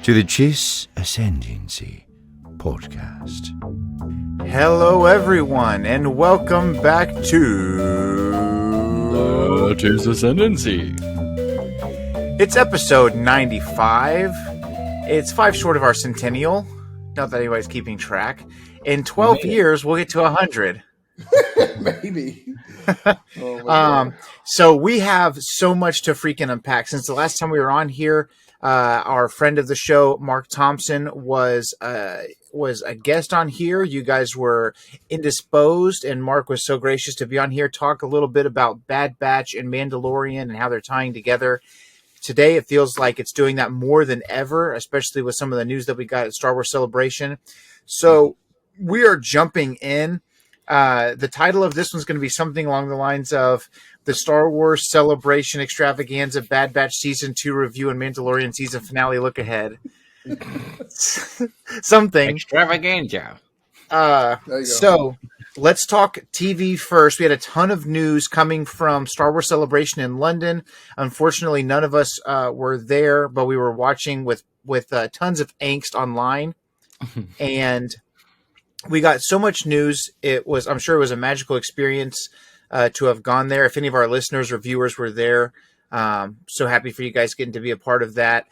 to the Chiss Ascendancy podcast. Hello, everyone, and welcome back to the Chiss Ascendancy. It's episode 95. It's 5 short of our centennial. Not that anybody's keeping track. In 12 years, we'll get to 100. Maybe. So we have so much to freaking unpack. Since the last time we were on here, our friend of the show, Mark Thompson, was a guest on here. You guys were indisposed, and Mark was so gracious to be on here, talk a little bit about Bad Batch and Mandalorian and how they're tying together. Today, it feels like it's doing that more than ever, especially with some of the news that we got at Star Wars Celebration. So we are jumping in. The title of this one's going to be something along the lines of the Star Wars Celebration Extravaganza, Bad Batch Season 2 Review, and Mandalorian Season Finale Look Ahead. Something. Extravaganza. So let's talk TV first. We had a ton of news coming from Star Wars Celebration in London. Unfortunately, none of us were there, but we were watching with tons of angst online. And we got so much news. I'm sure it was a magical experience to have gone there. If any of our listeners or viewers were there, so happy for you guys getting to be a part of that.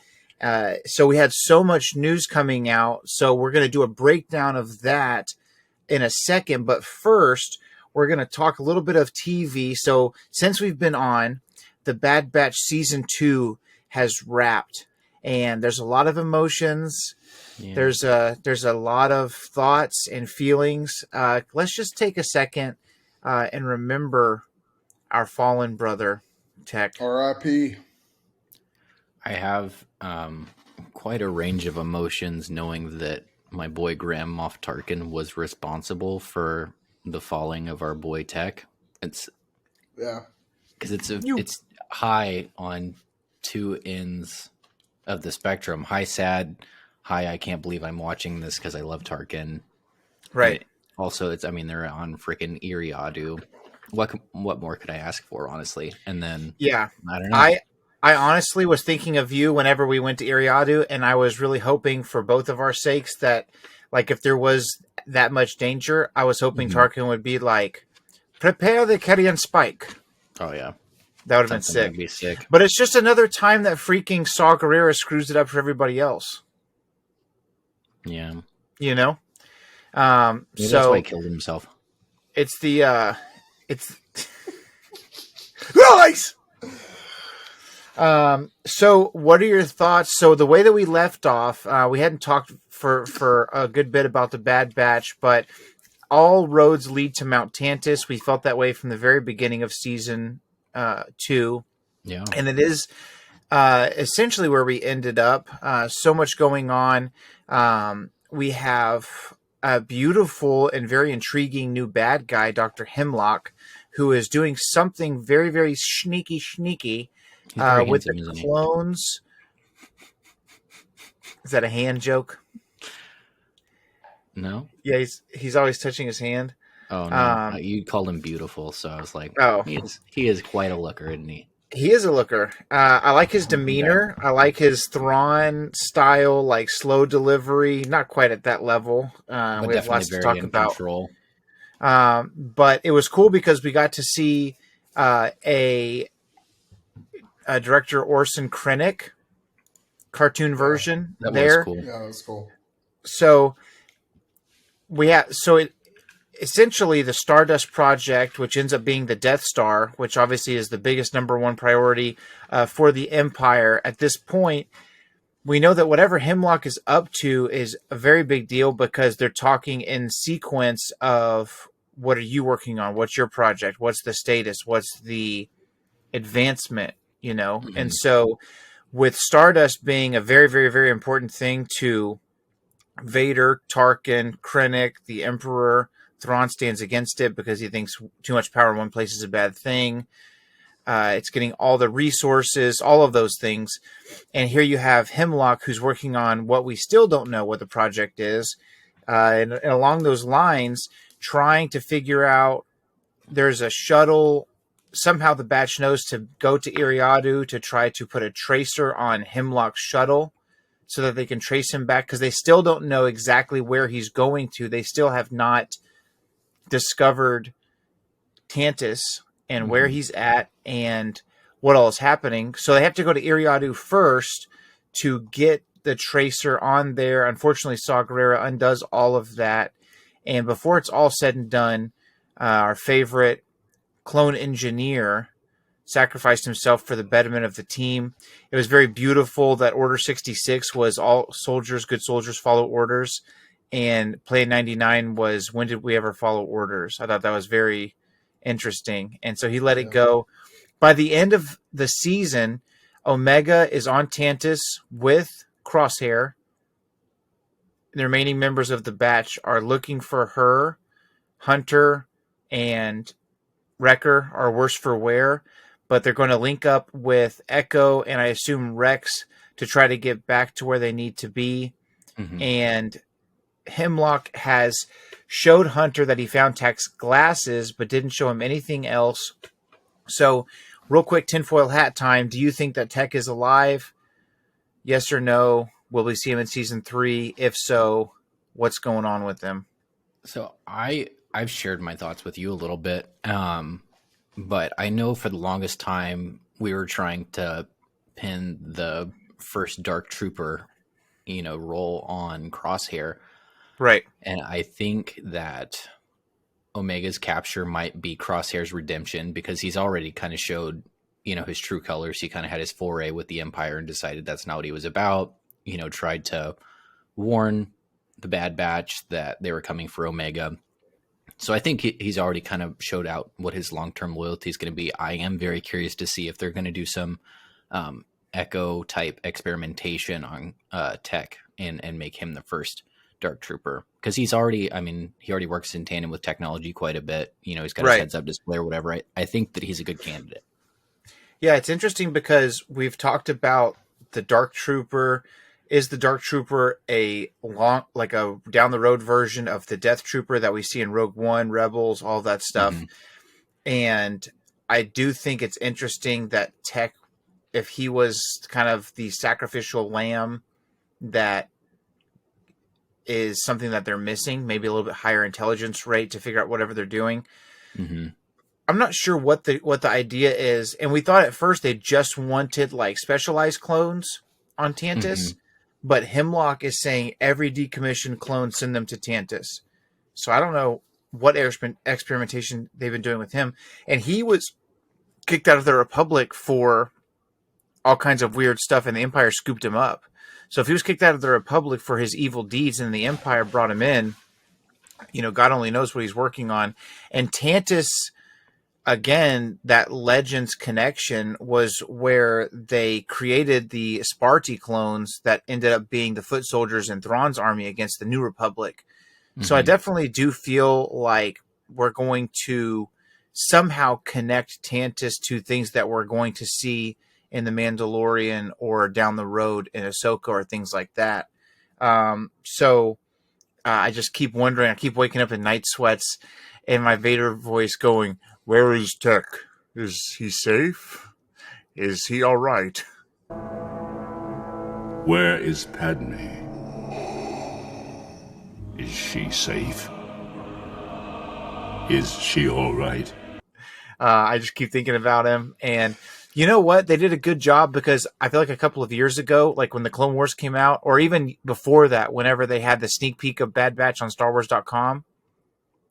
So we had so much news coming out. So we're going to do a breakdown of that in a second. But first, we're going to talk a little bit of TV. So since we've been on, the Bad Batch Season 2 has wrapped. And there's a lot of emotions. Yeah. There's a lot of thoughts and feelings. Let's just take a second and remember our fallen brother, Tech. R.I.P. I have quite a range of emotions knowing that my boy Grand Moff Tarkin was responsible for the falling of our boy Tech. Because it's high on two ends of the spectrum. High sad. Hi, I can't believe I'm watching this because I love Tarkin. Right. Also, they're on freaking Iriadu. What more could I ask for, honestly? And then, yeah, I don't know. I honestly was thinking of you whenever we went to Iriadu, and I was really hoping for both of our sakes that, like, if there was that much danger, I was hoping Tarkin would be like, prepare the Carrion Spike. Oh, yeah. That would have been sick. Would be sick. But it's just another time that freaking Saw Gerrera screws it up for everybody else. Yeah. You know? Maybe that's why he killed himself. It's nice! So what are your thoughts? So the way that we left off, we hadn't talked for a good bit about the Bad Batch, but all roads lead to Mount Tantus. We felt that way from the very beginning of season 2. Yeah. And it is essentially where we ended up. So much going on. We have a beautiful and very intriguing new bad guy, Dr. Hemlock, who is doing something very, very sneaky with the clones. Is that a hand joke? No. Yeah, he's always touching his hand. Oh no, you called him beautiful, so I was like, oh, he is quite a looker, isn't he? He is a looker. I like his demeanor. I like his Thrawn style, like slow delivery. Not quite at that level. We have lots to talk about. But it was cool because we got to see a director Orson Krennic cartoon version there. Was cool. Yeah, that was cool. So essentially, the Stardust Project, which ends up being the Death Star, which obviously is the biggest number one priority for the Empire at this point, we know that whatever Hemlock is up to is a very big deal because they're talking in sequence of what are you working on? What's your project? What's the status? What's the advancement? You know? Mm-hmm. And so with Stardust being a very, very, very important thing to Vader, Tarkin, Krennic, the Emperor, Thrawn stands against it because he thinks too much power in one place is a bad thing. It's getting all the resources, all of those things. And here you have Hemlock, who's working on what we still don't know what the project is. And along those lines, trying to figure out there's a shuttle. Somehow the batch knows to go to Iriadu to try to put a tracer on Hemlock's shuttle so that they can trace him back, because they still don't know exactly where he's going to. They still have not discovered Tantus and where he's at and what all is happening. So they have to go to Iriadu first to get the tracer on there. Unfortunately, Saw Gerrera undoes all of that. And before it's all said and done, our favorite clone engineer sacrificed himself for the betterment of the team. It was very beautiful that Order 66 was all soldiers, good soldiers follow orders. And Plan 99 was, when did we ever follow orders? I thought that was very interesting. And so he let it go. By the end of the season, Omega is on Tantus with Crosshair. The remaining members of the batch are looking for her. Hunter and Wrecker are worse for wear, but they're going to link up with Echo and I assume Rex to try to get back to where they need to be. And Hemlock has showed Hunter that he found Tech's glasses, but didn't show him anything else. So, real quick, tinfoil hat time. Do you think that Tech is alive? Yes or no? Will we see him in season 3? If so, what's going on with him? So I've shared my thoughts with you a little bit, but I know for the longest time we were trying to pin the first Dark Trooper, role on Crosshair. Right. And I think that Omega's capture might be Crosshair's redemption, because he's already kind of showed, his true colors. He kind of had his foray with the Empire and decided that's not what he was about. Tried to warn the Bad Batch that they were coming for Omega. So I think he's already kind of showed out what his long-term loyalty is going to be. I am very curious to see if they're going to do some Echo type experimentation on Tech and make him the first Dark Trooper, because he already works in tandem with technology quite a bit. He's got his heads-up display or whatever. I think that he's a good candidate. Yeah, it's interesting because we've talked about the Dark Trooper. Is the Dark Trooper a down the road version of the Death Trooper that we see in Rogue One, Rebels, all that stuff? And I do think it's interesting that Tech, if he was kind of the sacrificial lamb, that is something that they're missing, maybe a little bit higher intelligence rate to figure out whatever they're doing. I'm not sure what the idea is. And we thought at first they just wanted like specialized clones on Tantus, but Hemlock is saying every decommissioned clone, send them to Tantus. So I don't know what experimentation they've been doing with him. And he was kicked out of the Republic for all kinds of weird stuff, and the Empire scooped him up. So if he was kicked out of the Republic for his evil deeds and the Empire brought him in, God only knows what he's working on. And Tantus, again, that Legends connection was where they created the Sparty clones that ended up being the foot soldiers in Thrawn's army against the New Republic. So I definitely do feel like we're going to somehow connect Tantus to things that we're going to see in The Mandalorian or down the road in Ahsoka or things like that. So I just keep wondering. I keep waking up in night sweats and my Vader voice going, "Where is Tech? Is he safe? Is he all right?" Where is Padme? Is she safe? Is she all right? I just keep thinking about him. And you know what? They did a good job, because I feel like a couple of years ago, like when the Clone Wars came out, or even before that, whenever they had the sneak peek of Bad Batch on StarWars.com,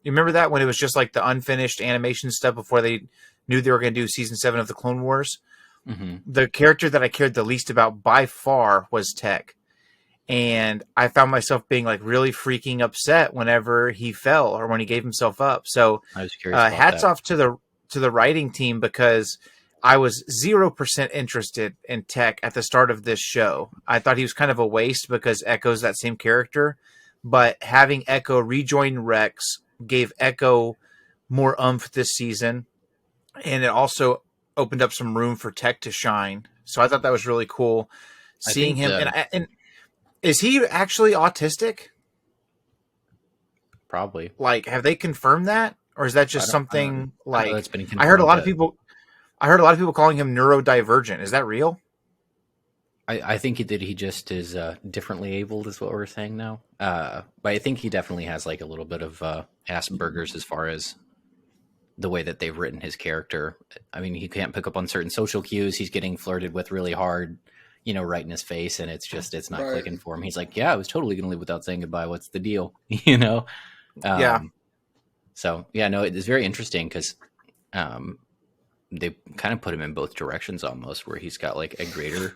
you remember that, when it was just like the unfinished animation stuff before they knew they were going to do season 7 of the Clone Wars? The character that I cared the least about by far was Tech. And I found myself being like really freaking upset whenever he fell or when he gave himself up. So I was curious about hats that. off to the writing team, because I was 0% interested in Tech at the start of this show. I thought he was kind of a waste because Echo's that same character. But having Echo rejoin Rex gave Echo more oomph this season. And it also opened up some room for Tech to shine. So I thought that was really cool seeing him. And is he actually autistic? Probably. Like, have they confirmed that? Or is that just something like, that's been I heard a lot of confirmed, people calling him neurodivergent. Is that real? I think he just is differently abled, is what we're saying now. But I think he definitely has like a little bit of Asperger's as far as the way that they've written his character. I mean, he can't pick up on certain social cues. He's getting flirted with really hard, right in his face, and it's not clicking for him. He's like, yeah, I was totally going to leave without saying goodbye. What's the deal? Yeah. So yeah, no, it is very interesting because they kind of put him in both directions almost, where he's got like a greater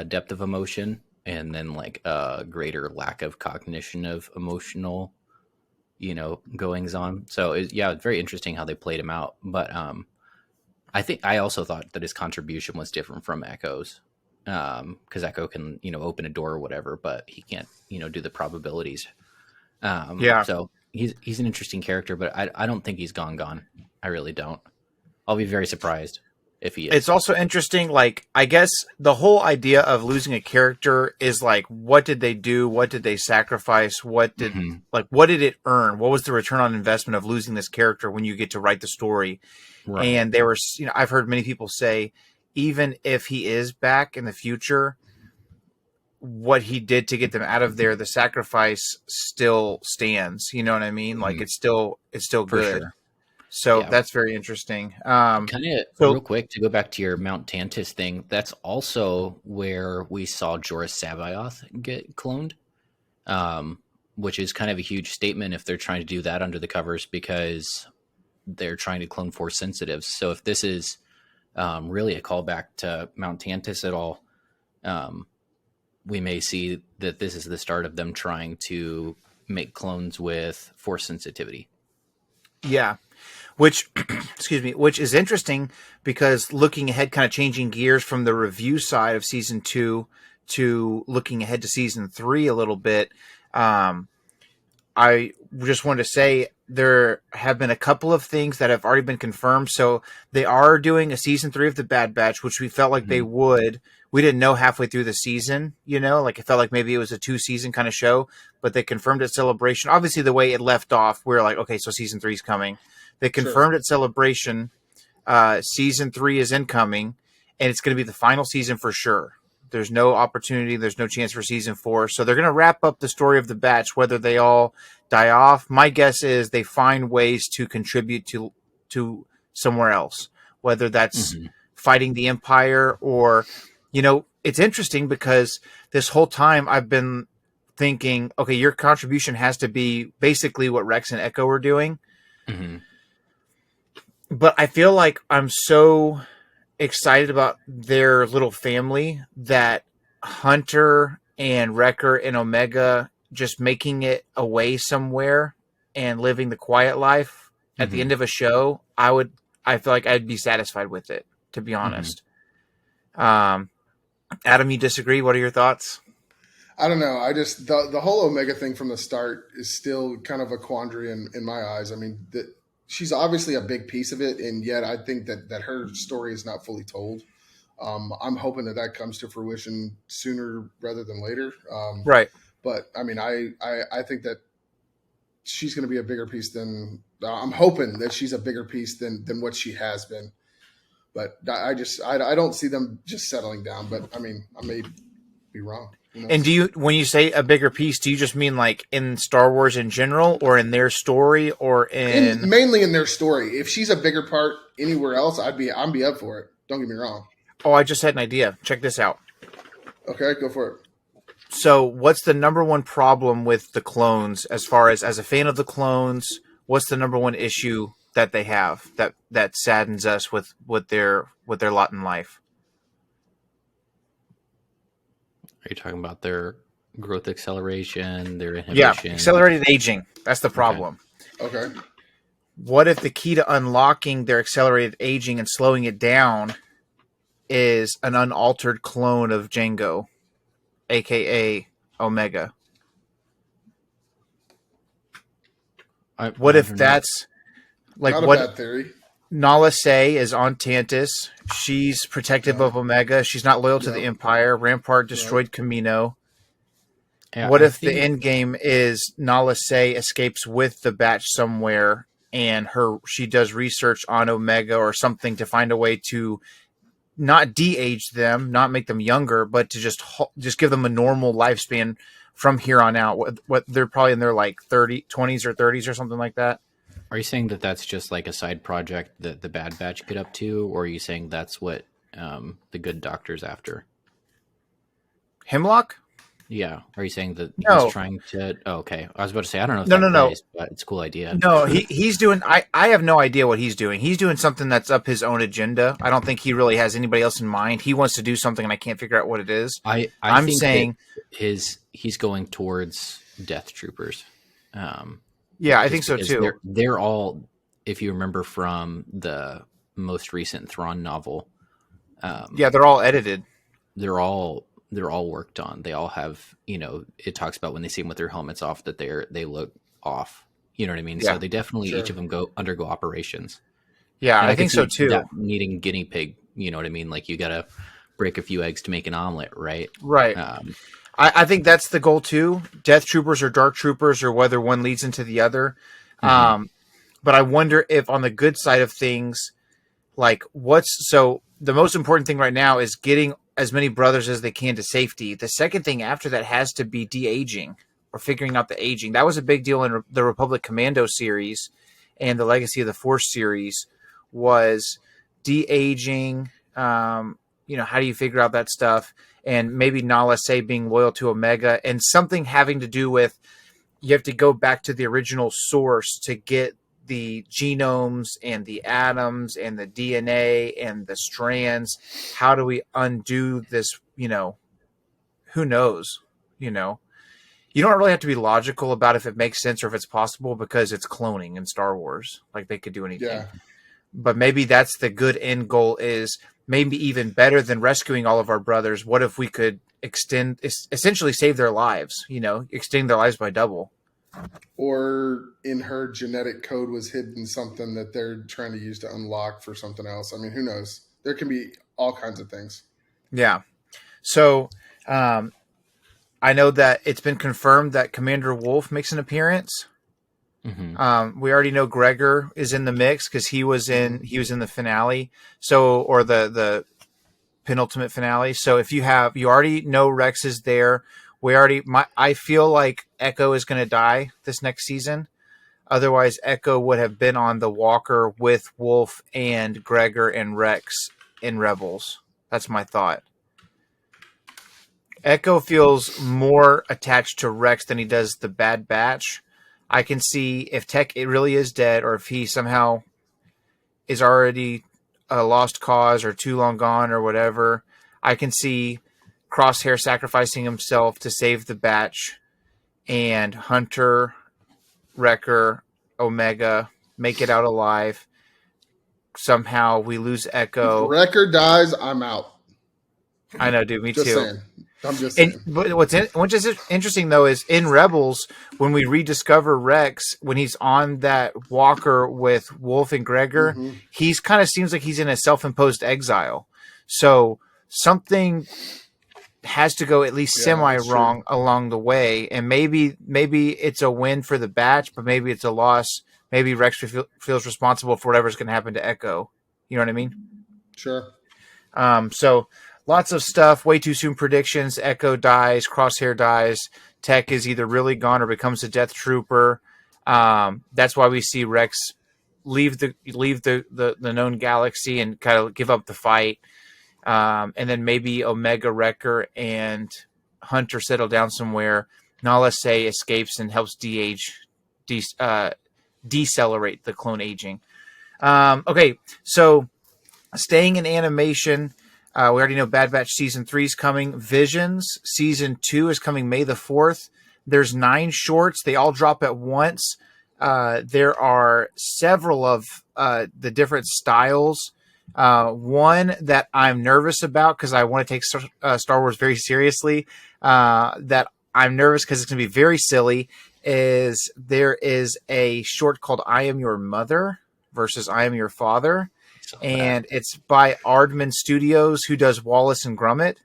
depth of emotion and then like a greater lack of cognition of emotional, goings on. So it's very interesting how they played him out. But I also thought that his contribution was different from Echo's, because Echo can, open a door or whatever, but he can't, do the probabilities. So he's an interesting character, but I don't think he's gone. I really don't. I'll be very surprised if he is. It's also interesting, like, I guess the whole idea of losing a character is like, what did they do? What did they sacrifice? What did it earn? What was the return on investment of losing this character when you get to write the story? Right. And there was, I've heard many people say, even if he is back in the future, what he did to get them out of there, the sacrifice still stands. You know what I mean? Mm-hmm. Like it's still good. Sure. So that's very interesting. Real quick, to go back to your Mount Tantus thing, that's also where we saw Jorah Sabaoth get cloned, which is kind of a huge statement if they're trying to do that under the covers, because they're trying to clone Force sensitives. So if this is really a callback to Mount Tantus at all, we may see that this is the start of them trying to make clones with Force sensitivity. Yeah. Which is interesting, because looking ahead, kind of changing gears from the review side of season 2 to looking ahead to season 3 a little bit. I just wanted to say there have been a couple of things that have already been confirmed. So they are doing a season 3 of The Bad Batch, which we felt like they would. We didn't know halfway through the season, like it felt like maybe it was a 2-season kind of show, but they confirmed at Celebration. Obviously, the way it left off, we were like, okay, so season 3 is coming. They confirmed at Celebration, season 3 is incoming, and it's going to be the final season for sure. There's no opportunity. There's no chance for season 4. So they're going to wrap up the story of the Batch, whether they all die off. My guess is they find ways to contribute to somewhere else, whether that's fighting the Empire or, it's interesting because this whole time I've been thinking, okay, your contribution has to be basically what Rex and Echo are doing. Mm-hmm. But I feel like I'm so excited about their little family that Hunter and Wrecker and Omega just making it away somewhere and living the quiet life at the end of a show, I feel like I'd be satisfied with it, to be honest. Adam, you disagree? What are your thoughts? I don't know. I just, the whole Omega thing from the start is still kind of a quandary in my eyes. I mean, she's obviously a big piece of it, and yet I think that her story is not fully told. I'm hoping that comes to fruition sooner rather than later. Right. But I mean, I think that she's going to be a bigger piece than I'm hoping that she's a bigger piece than what she has been. But I don't see them just settling down. But I mean, I may be wrong. And when you say a bigger piece, do you just mean like in Star Wars in general, or in their story, or mainly in their story? If she's a bigger part anywhere else, I'd be up for it. Don't get me wrong. Oh, I just had an idea. Check this out. Okay, go for it. So, what's the number one problem with the clones? As far as a fan of the clones, what's the number one issue that they have that saddens us with their lot in life? Are you talking about their growth acceleration, their inhibition? Yeah, accelerated aging. That's the problem. Okay. What if the key to unlocking their accelerated aging and slowing it down is an unaltered clone of Jango, a.k.a. Omega? What if that's like not a what bad theory? Nala Se is on Tantus. She's protective of Omega. She's not loyal to the Empire. Rampart destroyed Camino. Yeah, what if the end game is Nala Se escapes with the Batch somewhere, and she does research on Omega or something to find a way to not de-age them, not make them younger, but to just give them a normal lifespan from here on out. What they're probably in their like 20s or 30s or something like that. Are you saying that that's just like a side project that the Bad Batch get up to, or are you saying that's what the Good Doctor's after? Hemlock? Yeah. Are you saying that No. he's trying to? Oh, okay. I was about to say I don't know. If No. plays, but it's a cool idea. No, he's doing. I have no idea what he's doing. He's doing something that's up his own agenda. I don't think he really has anybody else in mind. He wants to do something, and I can't figure out what it is. I'm think saying he's going towards Death Troopers. Yeah, I think so too. They're all, if you remember from the most recent Thrawn novel. Yeah, they're all edited. They're all worked on. They all have, it talks about when they see them with their helmets off that they look off. You know what I mean? Yeah, so they definitely each of them undergo operations. Yeah, And I think so too. That needing guinea pig, you know what I mean? Like you got to break a few eggs to make an omelet, right? Right. I think that's the goal too. Death Troopers or Dark Troopers, or whether one leads into the other. But I wonder if on the good side of things, like the most important thing right now is getting as many brothers as they can to safety. The second thing after that has to be de-aging or figuring out the aging. That was a big deal in the Republic Commando series and the Legacy of the Force series was de-aging. How do you figure out that stuff? And maybe Nala Se being loyal to Omega, and something having to do with you have to go back to the original source to get the genomes and the atoms and the DNA and the strands. How do we undo this? Who knows? You don't really have to be logical about if it makes sense or if it's possible, because it's cloning in Star Wars. Like they could do anything. Yeah. But maybe that's the good end goal, is maybe even better than rescuing all of our brothers. What if we could essentially save their lives, extend their lives by double? Or in her genetic code was hidden something that they're trying to use to unlock for something else. I mean, who knows? There can be all kinds of things. Yeah. So I know that it's been confirmed that Commander Wolf makes an appearance. Mm-hmm. We already know Gregor is in the mix because he was in the finale. Or the penultimate finale. So if you already know Rex is there. I feel like Echo is going to die this next season. Otherwise, Echo would have been on the Walker with Wolf and Gregor and Rex in Rebels. That's my thought. Echo feels more attached to Rex than he does the Bad Batch. I can see if Tech really is dead, or if he somehow is already a lost cause or too long gone or whatever. I can see Crosshair sacrificing himself to save the Batch, and Hunter, Wrecker, Omega make it out alive. Somehow we lose Echo. If Wrecker dies, I'm out. I know, dude. Me just too. Saying. I'm just saying. But what's interesting though is in Rebels, when we rediscover Rex, when he's on that walker with Wolf and Gregor, he's kind of seems like he's in a self-imposed exile. So something has to go at least semi-wrong along the way, and maybe it's a win for the Batch, but maybe it's a loss. Maybe Rex feels responsible for whatever's going to happen to Echo. You know what I mean? Sure. So lots of stuff. Way too soon predictions. Echo dies. Crosshair dies. Tech is either really gone or becomes a Death Trooper. That's why we see Rex leave the known galaxy and kind of give up the fight. And then maybe Omega, Wrecker, and Hunter settle down somewhere. Nala Se escapes and helps decelerate the clone aging. Okay, so staying in animation, we already know Bad Batch Season 3 is coming. Visions Season 2 is coming May the 4th. There's 9 shorts. They all drop at once. There are several of the different styles. One that I'm nervous about because I want to take Star Wars very seriously, that I'm nervous because it's going to be very silly, is there is a short called I Am Your Mother versus I Am Your Father. And it's by Aardman Studios, who does Wallace and Gromit.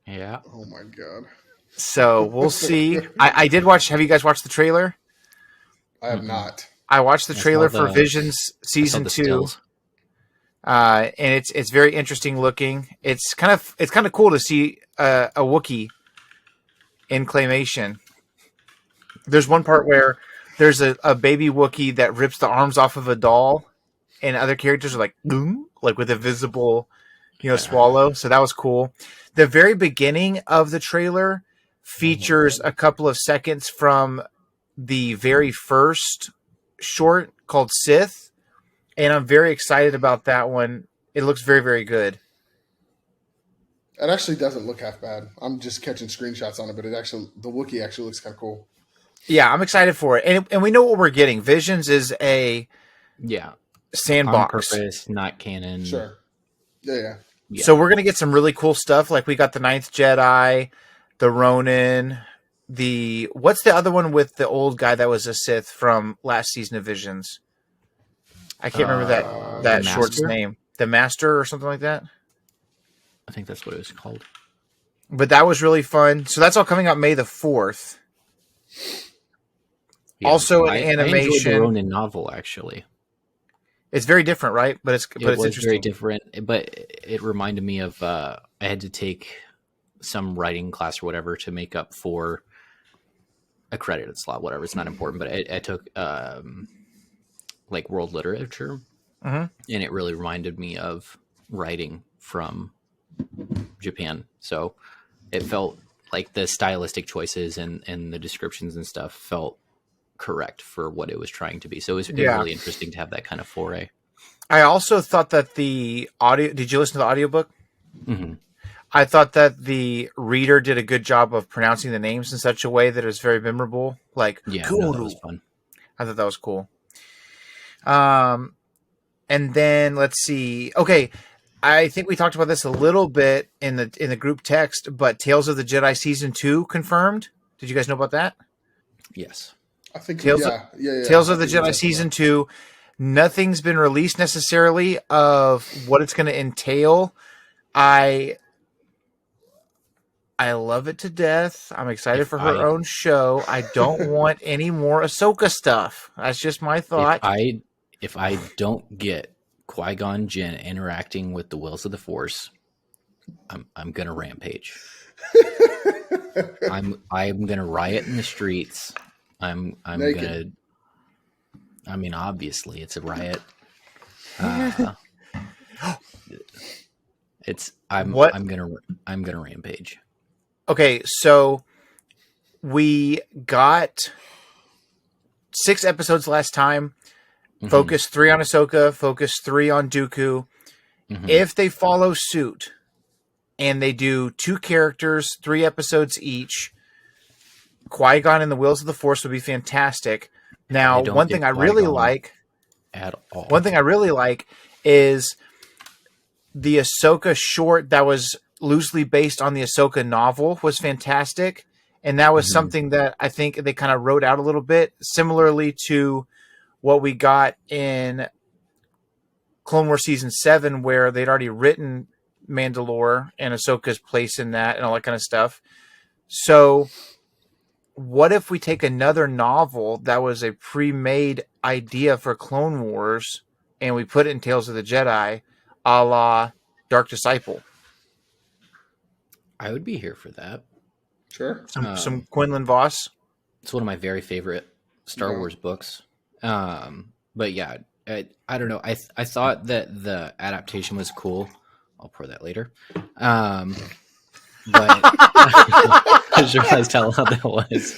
Yeah. Oh my God. So we'll see. I did watch. Have you guys watched the trailer? I have not. I watched the trailer for Visions Season 2. and it's very interesting looking. It's kind of cool to see a Wookiee in claymation. There's one part where there's a baby Wookiee that rips the arms off of a doll, and other characters are like, boom, like with a visible, swallow. So that was cool. The very beginning of the trailer features a couple of seconds from the very first short called Sith, and I'm very excited about that one. It looks very, very good. It actually doesn't look half bad. I'm just catching screenshots on it, but the Wookiee actually looks kind of cool. Yeah, I'm excited for it, and we know what we're getting. Visions is a sandbox, on purpose, not canon. Sure. Yeah. So we're gonna get some really cool stuff. Like we got the Ninth Jedi, the Ronin, what's the other one with the old guy that was a Sith from last season of Visions? I can't remember that short's name. The Master or something like that. I think that's what it was called. But that was really fun. So that's all coming out May the 4th. Yeah, also, an I animation. enjoyed the Ronin novel, actually. It's very different, right? But it's interesting. Very different. But it reminded me of I had to take some writing class or whatever to make up for a credited slot. Whatever, it's not important. But I took like world literature, and it really reminded me of writing from Japan. So it felt like the stylistic choices and the descriptions and stuff felt correct for what it was trying to be. So it was really interesting to have that kind of foray. I also thought that the audio. Did you listen to the audiobook? Mm-hmm. I thought that the reader did a good job of pronouncing the names in such a way that it was very memorable. Like, that was fun. I thought that was cool. And then let's see. Okay, I think we talked about this a little bit in the group text, but Tales of the Jedi Season 2 confirmed. Did you guys know about that? Yes. I think Tales of the Jedi Season 2. Nothing's been released necessarily of what it's going to entail. I love it to death. I'm excited for her own show. I don't want any more Ahsoka stuff. That's just my thought. If I don't get Qui-Gon Jinn interacting with the wills of the Force, I'm gonna rampage. I'm gonna riot in the streets. I'm gonna. I mean, obviously, it's a riot. I'm gonna rampage. Okay, so we got 6 episodes last time. Focus 3 on Ahsoka, focus 3 on Dooku. If they follow suit and they do 2 characters, 3 episodes each, Qui-Gon and the Wills of the Force would be fantastic. Now, one thing I really like is the Ahsoka short that was loosely based on the Ahsoka novel was fantastic. And that was something that I think they kind of wrote out a little bit, similarly to what we got in Clone Wars Season 7, where they'd already written Mandalore and Ahsoka's place in that and all that kind of stuff. So what if we take another novel that was a pre-made idea for Clone Wars and we put it in Tales of the Jedi, a la Dark Disciple? I would be here for that. Sure. Some Quinlan Voss. It's one of my very favorite Star Wars books. But yeah, I don't know. I thought that the adaptation was cool. I'll pour that later. But I just realized how loud that was.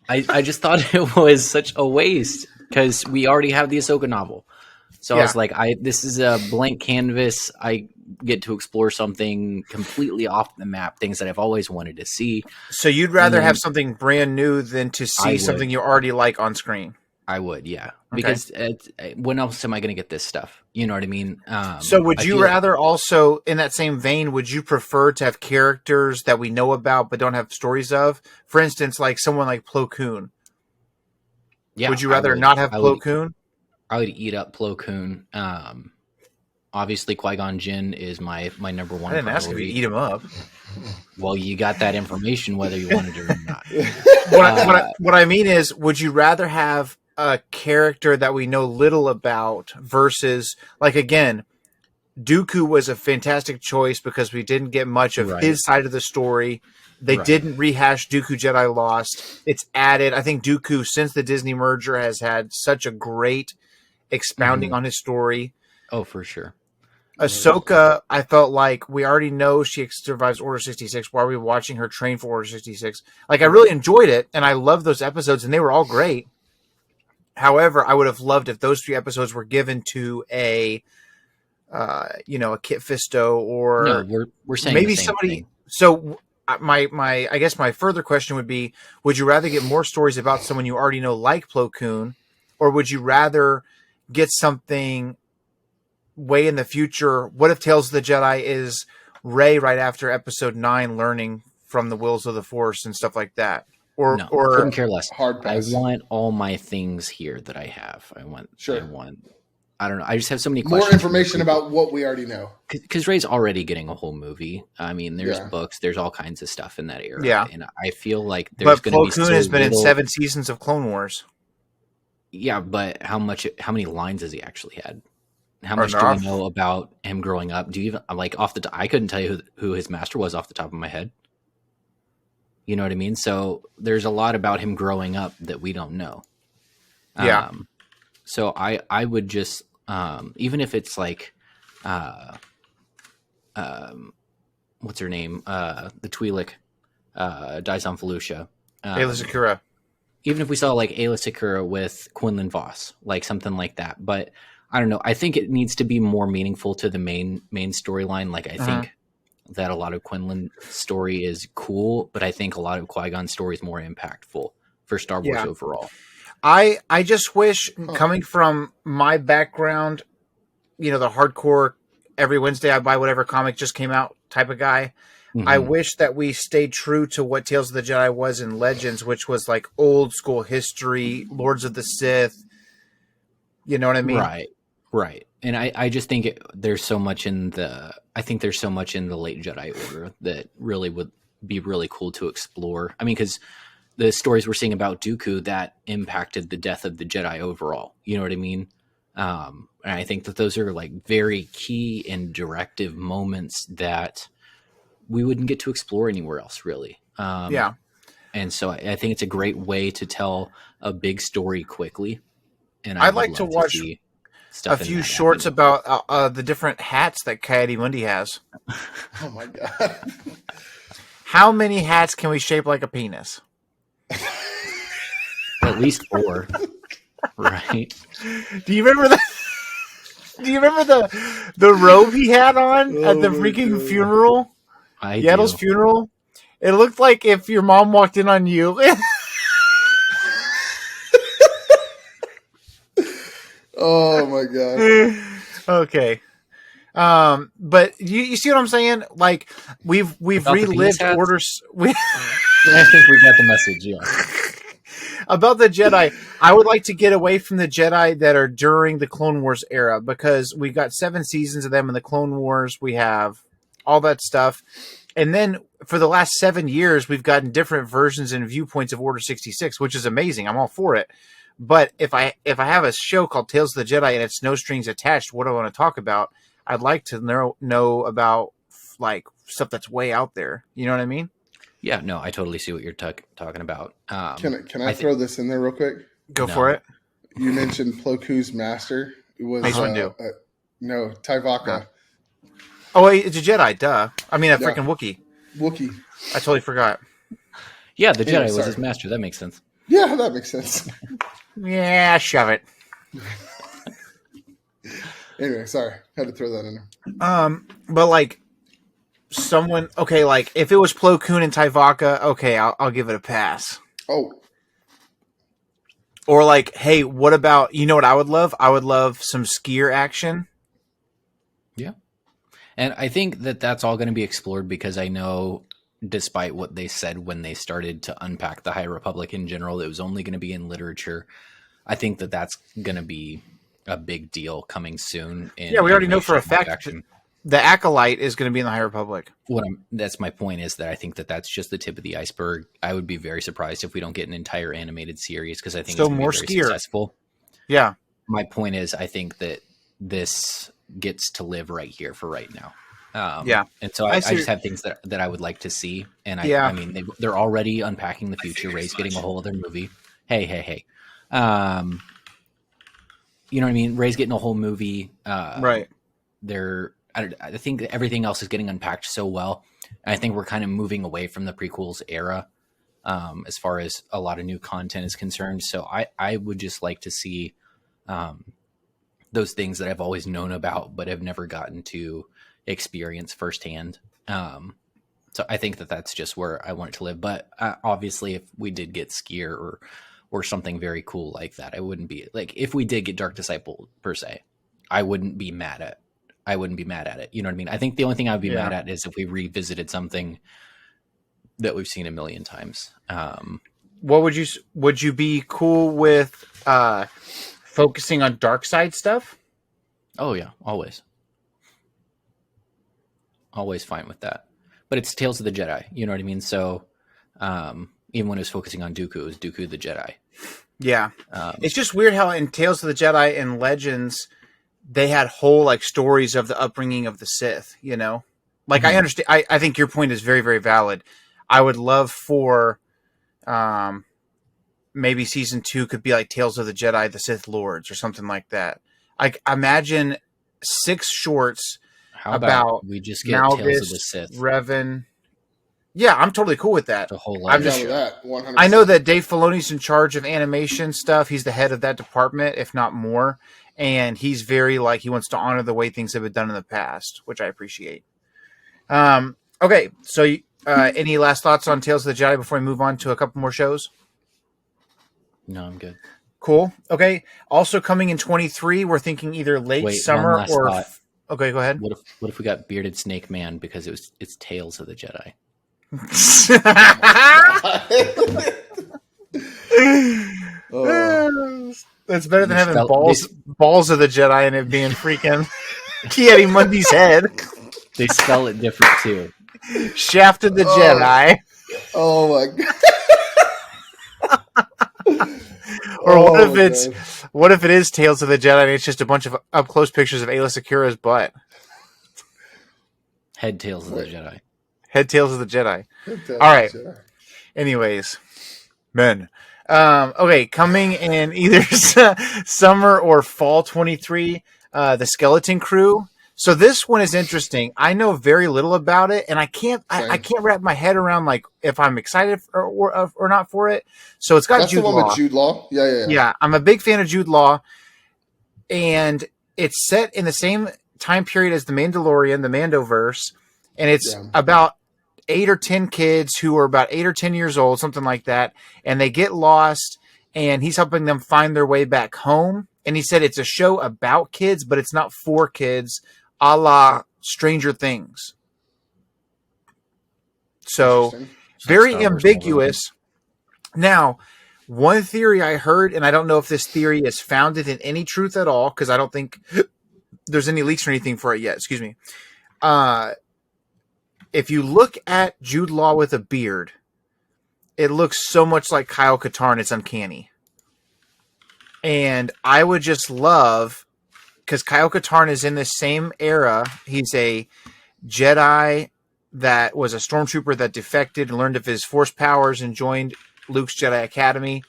I just thought it was such a waste because we already have the Ahsoka novel. So I was like, this is a blank canvas. I get to explore something completely off the map, things that I've always wanted to see. So you'd rather have something brand new than to see something you already like on screen? I would, yeah. Because when else am I going to get this stuff? You know what I mean? So would you rather also, in that same vein, would you prefer to have characters that we know about but don't have stories of? For instance, like someone like Plo Koon. Yeah, would you rather not have Plo Koon? I would eat up Plo Koon. obviously Qui-Gon Jinn is my number one I didn't priority. ask if you eat him up. Well, you got that information whether you wanted it or not. What I mean is, would you rather have a character that we know little about versus, like, again, Dooku was a fantastic choice because we didn't get much of Right. his side of the story. They Right. didn't rehash Dooku Jedi Lost. It's added. I think Dooku, since the Disney merger, has had such a great expounding on his story. Oh, for sure. Ahsoka, I felt like we already know she survives Order 66. Why are we watching her train for Order 66? Like, I really enjoyed it, and I loved those episodes, and they were all great. However, I would have loved if those 3 episodes were given to a Kit Fisto, or No, we're saying maybe the same somebody. thing. So I guess my further question would be: would you rather get more stories about someone you already know, like Plo Koon, or would you rather get something way in the future? What if Tales of the Jedi is Rey right after Episode 9, learning from the wills of the Force and stuff like that? Or Couldn't care less. Hard pass. I want all my things here that I have. Sure. I don't know. I just have so many More questions. information about what we already know. Because Ray's already getting a whole movie. I mean, there's Yeah. books, there's all kinds of stuff in that era. Yeah. And I feel like there's but going to Plo be Koon has been in little- 7 seasons of Clone Wars. Yeah, but how many lines has he actually had? How much do Enough. we know about him growing up? Do you even I couldn't tell you who his master was off the top of my head. You know what I mean? So there's a lot about him growing up that we don't know. Yeah. So I would just even if it's like what's her name? The Twi'lek dies on Felucia. Ayla Secura. Even if we saw like Ayla Secura with Quinlan Voss, like something like that. But I don't know. I think it needs to be more meaningful to the main storyline. Like I think that a lot of Quinlan's story is cool, but I think a lot of Qui-Gon's story is more impactful for Star Wars overall. I just wish, coming from my background, the hardcore, every Wednesday I buy whatever comic just came out type of guy, I wish that we stayed true to what Tales of the Jedi was in Legends, which was like old school history, Lords of the Sith. You know what I mean? Right. And I just think there's so much in the late Jedi Order that really would be really cool to explore. I mean, because the stories we're seeing about Dooku, that impacted the death of the Jedi overall. You know what I mean? And I think that those are like very key and directive moments that we wouldn't get to explore anywhere else, really. And so I think it's a great way to tell a big story quickly. And I'd like to watch see a stuff in few that shorts happening. about the different hats that Coyote Mundi has. Oh my god! How many hats can we shape like a penis? At least 4. Right. Do you remember that? Do you remember the robe he had on at the freaking funeral? Yaddle's funeral? It looked like if your mom walked in on you. Oh my god! Okay. But you see what I'm saying? Like we've About the penis relived hats? orders. I think we got the message, yeah. About the Jedi, I would like to get away from the Jedi that are during the Clone Wars era, because we got 7 seasons of them in the Clone Wars. We have all that stuff. And then for the last 7 years, we've gotten different versions and viewpoints of Order 66, which is amazing. I'm all for it. But if I have a show called Tales of the Jedi and it's no strings attached, what do I want to talk about? I'd like to know about like stuff that's way out there. You know what I mean? Yeah, no, I totally see what you're talking about. Can I throw this in there real quick? Go for it. You mentioned Plo Koon's master. It was Mace Windu. No, Tyvaka. Oh, wait, it's a Jedi. Duh. I mean, a Yeah. freaking Wookiee. Wookiee. I totally forgot. Yeah, the Anyway, Jedi was sorry. his master. That makes sense. Yeah, that makes sense. Yeah, shove it. Anyway, sorry, had to throw that in there. But like someone, okay, like if it was Plo Koon and Tyvaka, okay, I'll give it a pass. Oh, Or like, hey, what about, you know what I would love? I would love some skier action. Yeah. And I think that that's all going to be explored, because I know, despite what they said when they started to unpack the High Republic in general, it was only going to be in literature. I think that that's going to be a big deal coming soon. Yeah, we already know for a motion fact action. the Acolyte is going to be in the High Republic. That's my point, is that I think that that's just the tip of the iceberg. I would be very surprised if we don't get an entire animated series, because I think So it's going more to be very successful. Yeah. My point is, I think that this gets to live right here for right now. Yeah. And so I just have things that I would like to see. And I mean, they're already unpacking the future. Rey's getting a whole other movie. Hey. You know what I mean? Rey's getting a whole movie. Right. I think everything else is getting unpacked so well. And I think we're kind of moving away from the prequels era as far as a lot of new content is concerned. So I would just like to see those things that I've always known about, but have never gotten to experience firsthand. So I think that that's just where I want it to live. But obviously, if we did get Skier or something very cool like that, I wouldn't be like, if we did get Dark Disciple per se, I wouldn't be mad at it. You know what I mean? I think the only thing I would be mad at is if we revisited something that we've seen a million times. What would you be cool with focusing on dark side stuff? Oh yeah, always fine with that. But it's Tales of the Jedi, you know what I mean? So even when it was focusing on Dooku, it was Dooku the Jedi. Yeah. It's just weird how in Tales of the Jedi and Legends, they had whole like stories of the upbringing of the Sith, you know? Like I understand, I think your point is very, very valid. I would love for maybe season 2 could be like Tales of the Jedi, the Sith Lords or something like that. Like imagine 6 shorts. How about we just get Malgus, Tales of the Sith? Revan. Yeah, I'm totally cool with that. The whole I'm live down with show. that. 100%. I know that Dave Filoni's in charge of animation stuff. He's the head of that department, if not more. And he's very like, he wants to honor the way things have been done in the past, which I appreciate. Okay, so any last thoughts on Tales of the Jedi before we move on to a couple more shows? No, I'm good. Cool. Okay. Also coming in 23, we're thinking either late summer one last or. thought. Okay, go ahead. What if we got Bearded Snake Man because it's Tales of the Jedi? That's better than having balls of the Jedi and it being freaking Kieti Mundy's head. They spell it different too. Shaft of the Jedi. Oh my god. Or what if it is Tales of the Jedi and it's just a bunch of up close pictures of Ayla Secura's butt? Head Tales of the Jedi. Head Tales of the Jedi. All right. Anyways, men. Okay, coming in either summer or fall 23, the Skeleton Crew. So this one is interesting. I know very little about it, and I can't wrap my head around like if I'm excited or not for it. So it's got Jude Law. That's the one with Jude Law? Yeah. Yeah, I'm a big fan of Jude Law, and it's set in the same time period as the Mandalorian, the Mandoverse, and it's about 8 or 10 kids who are about 8 or 10 years old, something like that, and they get lost, and he's helping them find their way back home. And he said it's a show about kids, but it's not for kids, a la Stranger Things. So very ambiguous. Now, one theory I heard, and I don't know if this theory is founded in any truth at all, because I don't think there's any leaks or anything for it yet. Excuse me. If you look at Jude Law with a beard, it looks so much like Kyle Katarn, it's uncanny. And I would just love, because Kyle Katarn is in the same era. He's a Jedi that was a stormtrooper that defected and learned of his force powers and joined Luke's Jedi Academy.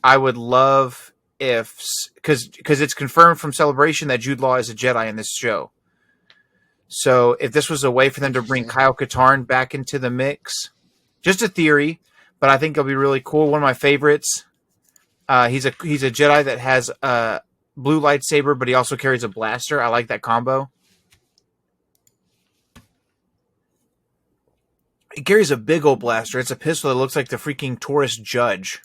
I would love if, because it's confirmed from Celebration that Jude Law is a Jedi in this show. So if this was a way for them to bring Kyle Katarn back into the mix, just a theory, but I think it'll be really cool. One of my favorites. He's a Jedi that has a blue lightsaber, but he also carries a blaster. I like that combo. He carries a big old blaster. It's a pistol that looks like the freaking Taurus Judge.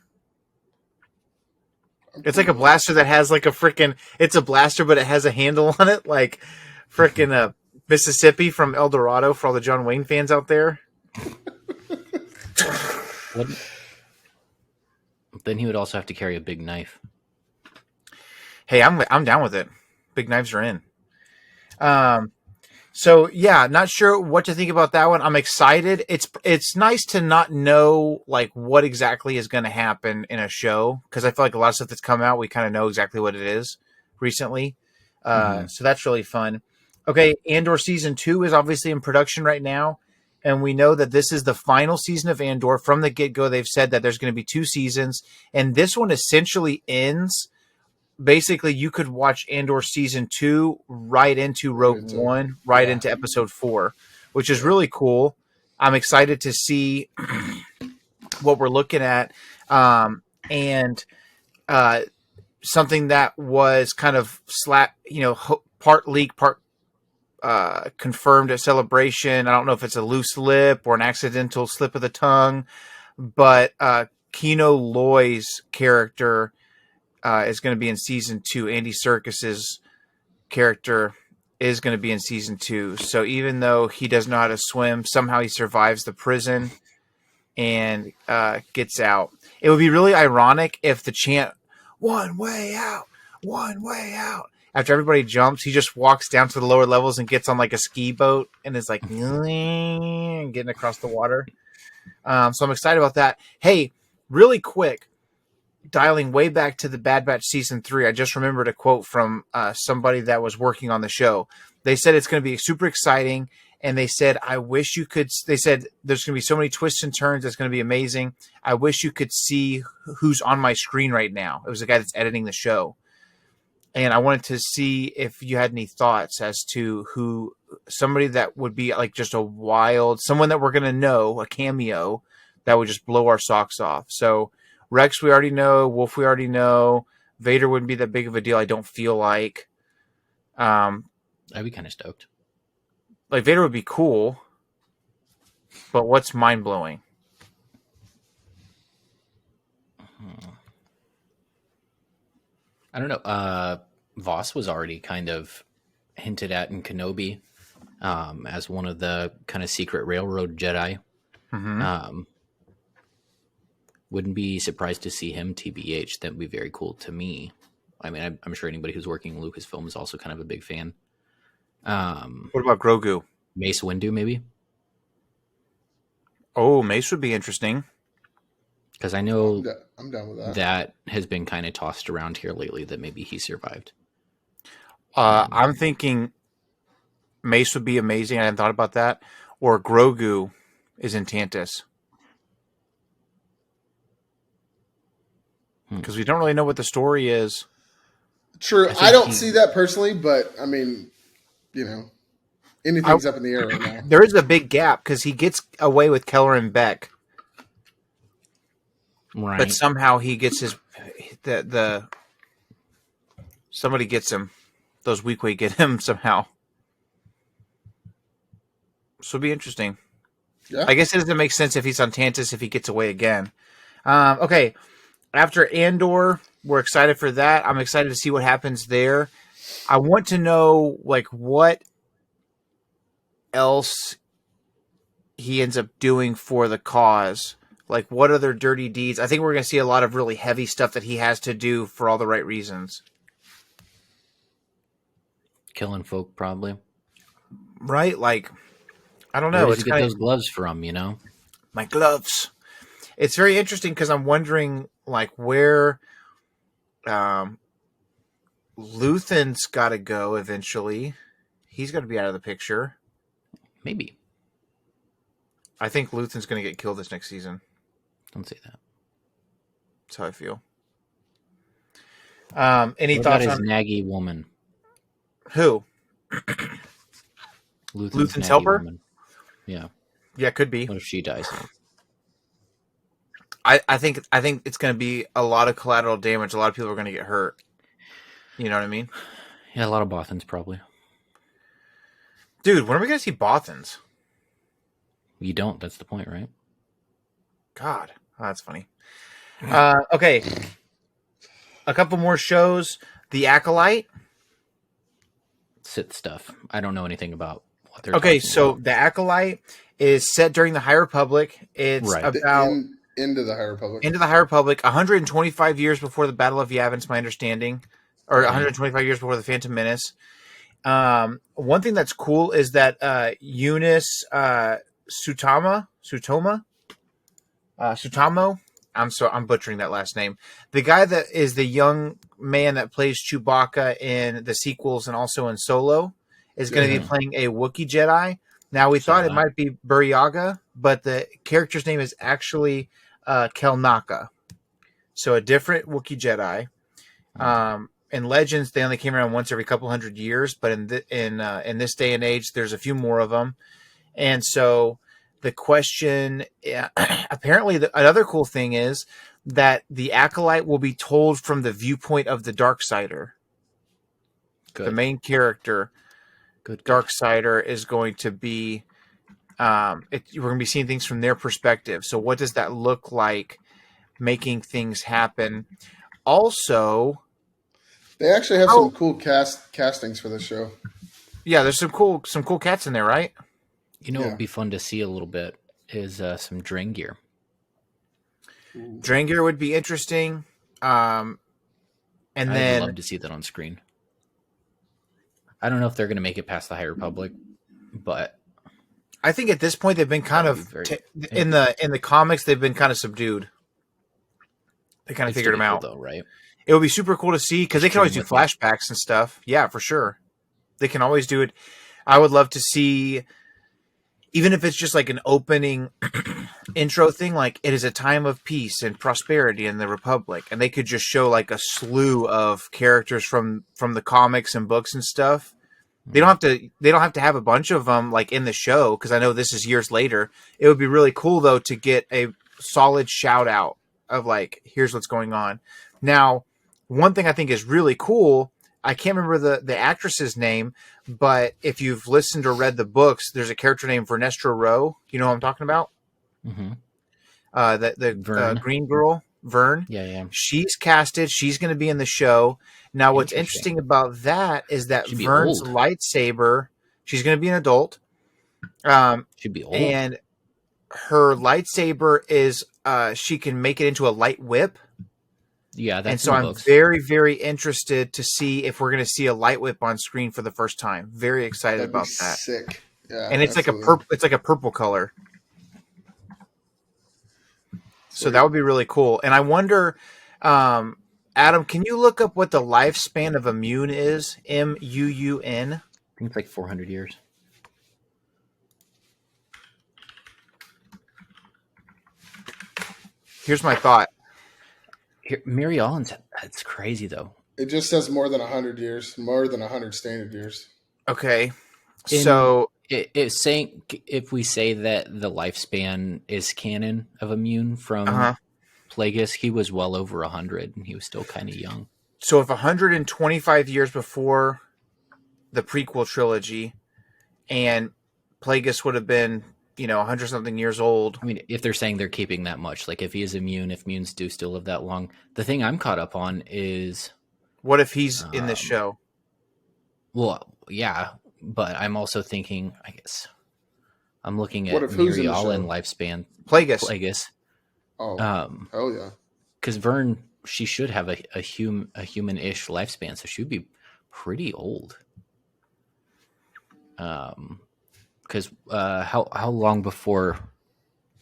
It's like a blaster that has like a freaking... It's a blaster, but it has a handle on it, like freaking Mississippi from El Dorado for all the John Wayne fans out there. Then he would also have to carry a big knife. Hey, I'm down with it. Big knives are in. So yeah, not sure what to think about that one. I'm excited. It's nice to not know like what exactly is going to happen in a show, because I feel like a lot of stuff that's come out we kind of know exactly what it is recently. So that's really fun. Okay, Andor season 2 is obviously in production right now, and we know that this is the final season of Andor. From the get-go, they've said that there's going to be 2 seasons, and this one essentially ends. Basically, you could watch Andor season 2 right into Rogue One, right into episode 4, which is really cool. I'm excited to see what we're looking at. And something that was kind of part leak, part confirmed at Celebration. I don't know if it's a loose lip or an accidental slip of the tongue, but Kino Loy's character is going to be in season 2. Andy Serkis's character is going to be in season 2. So even though he doesn't know how to swim, somehow he survives the prison and gets out. It would be really ironic if the chant "one way out, one way out" after everybody jumps, he just walks down to the lower levels and gets on like a ski boat and is like getting across the water. So I'm excited about that. Hey, really quick, dialing way back to the Bad Batch season 3, I just remembered a quote from somebody that was working on the show. They said it's going to be super exciting, and they said, they said there's going to be so many twists and turns, it's going to be amazing. I wish you could see who's on my screen right now. It was the guy that's editing the show. And I wanted to see if you had any thoughts as to somebody that would be like just someone that we're going to know, a cameo, that would just blow our socks off. So Rex, we already know. Wolf, we already know. Vader wouldn't be that big of a deal, I don't feel like. I'd be kind of stoked. Like, Vader would be cool, but what's mind-blowing? I don't know. Voss was already kind of hinted at in Kenobi as one of the kind of secret railroad Jedi. Mm-hmm. Wouldn't be surprised to see him TBH. That would be very cool to me. I mean, I'm sure anybody who's working in Lucasfilm is also kind of a big fan. What about Grogu? Mace Windu, maybe? Oh, Mace would be interesting. Because I know I'm down with that. That has been kind of tossed around here lately that maybe he survived. I'm thinking Mace would be amazing. I hadn't thought about that. Or Grogu is in Tantus. Because we don't really know what the story is. True. I don't see that personally, but I mean, anything's up in the air right now. There is a big gap because he gets away with Keller and Beck. Right. But somehow he gets somebody gets him. Those Weequay get him somehow. So it'll be interesting. Yeah. I guess it doesn't make sense if he's on Tantus if he gets away again. Okay. After Andor, we're excited for that. I'm excited to see what happens there. I want to know what else he ends up doing for the cause. Like, what other dirty deeds? I think we're going to see a lot of really heavy stuff that he has to do for all the right reasons. Killing folk, probably. Right? Like, I don't know. Where did you get those gloves from, My gloves. It's very interesting because I'm wondering, where Luthen's got to go eventually. He's got to be out of the picture. Maybe. I think Luthen's going to get killed this next season. Don't say that. That's how I feel. Any thoughts on his naggy woman? Who? Luthen's helper? Woman. Yeah. Yeah, could be. What if she dies? I think it's going to be a lot of collateral damage. A lot of people are going to get hurt. You know what I mean? Yeah, a lot of Bothans probably. Dude, when are we going to see Bothans? You don't. That's the point, right? God, that's funny. Okay, a couple more shows. The Acolyte. Sith stuff. I don't know anything about what they're. Okay, so about. The Acolyte is set during the High Republic. It's about into the High Republic. Into the High Republic, 125 years before the Battle of Yavin, my understanding. or 125 years before the Phantom Menace. One thing that's cool is that Eunice Sutamo. I'm butchering that last name. The guy that is the young man that plays Chewbacca in the sequels and also in Solo is going to be playing a Wookiee Jedi. Now, we thought it might be Buryaga, but the character's name is actually Kelnaka. So a different Wookiee Jedi. In Legends, they only came around once every couple hundred years, but in this day and age, there's a few more of them. And so the question, apparently, another cool thing is that the Acolyte will be told from the viewpoint of the Darksider. Good. The main character, Darksider, is going to be. We're going to be seeing things from their perspective. So, what does that look like? Making things happen. Also, they actually have some cool castings for the show. Yeah, there's some cool cats in there, right? You know, it'd be fun to see a little bit is some Drain gear. Drain gear would be interesting. I'd love to see that on screen. I don't know if they're going to make it past the High Republic, but I think at this point they've been kind of in the comics they've been kind of subdued. They kind of figured them out, though, right? It would be super cool to see because they can always do flashbacks and stuff. Yeah, for sure, they can always do it. I would love to see. Even if it's just like an opening intro thing, like it is a time of peace and prosperity in the Republic, and they could just show like a slew of characters from the comics and books and stuff. They don't have to have a bunch of them like in the show because I know this is years later. It would be really cool though to get a solid shout out of like, here's what's going on. Now, one thing I think is really cool. I can't remember the actress's name, but if you've listened or read the books, there's a character named Vernestra Rowe. You know what I'm talking about? Mm-hmm. The green girl, Vern. Yeah. She's casted. She's going to be in the show. Now, what's interesting about that is that Vern's lightsaber. She's going to be an adult. She'd be old, and her lightsaber is she can make it into a light whip. Yeah, that's and so I'm very, very interested to see if we're going to see a light whip on screen for the first time. Very excited about that. Sick, yeah. And it's absolutely. It's like a purple color. So that would be really cool. And I wonder, Adam, can you look up what the lifespan of Immune is? Muun. I think it's like 400 years. Here's my thought. Mary Ellen's, that's crazy though. It just says more than 100 years, more than 100 standard years. Okay. So it's saying if we say that the lifespan is canon of Immune from Plagueis, he was well over 100 and he was still kind of young. So if 125 years before the prequel trilogy and Plagueis would have been, 100 something years old. I mean, if they're saying they're keeping that much, like if he is immune, if mutants do still live that long, the thing I'm caught up on is what if he's in this show? Well, yeah, but I'm also thinking, I guess I'm looking at Mary Ellen lifespan. Plagueis. Oh, hell yeah. Because Vern, she should have a human-ish lifespan, so she'd be pretty old. Because how long before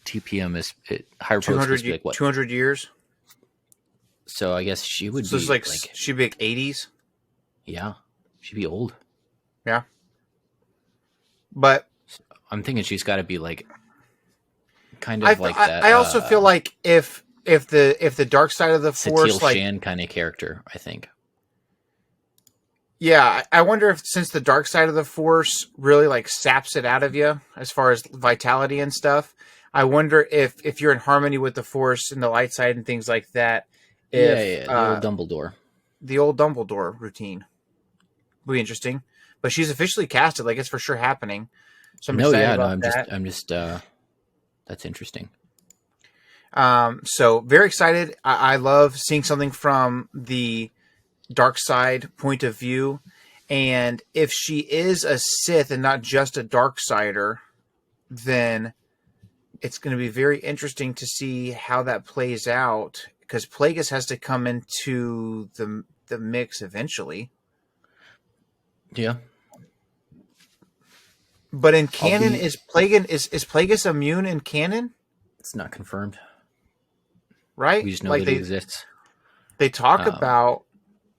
TPM is High Republic? 200 years. So I guess she would be like she'd be like 80s. Yeah, she'd be old. Yeah, but I'm thinking she's got to be like kind of like that. I also feel like if the dark side of the Force, like Shan kind of character, I think. Yeah, I wonder if since the dark side of the Force really like saps it out of you as far as vitality and stuff, I wonder if you're in harmony with the Force and the light side and things like that. The old Dumbledore routine would be interesting. But she's officially casted, like it's for sure happening. So I'm excited about that. I'm just that's interesting. So very excited. I love seeing something from the dark side point of view, and if she is a Sith and not just a Darksider, then it's going to be very interesting to see how that plays out, because Plagueis has to come into the mix eventually. Yeah. But in canon, is Plagueis immune in canon? It's not confirmed. Right? We just know like that he exists. They talk about...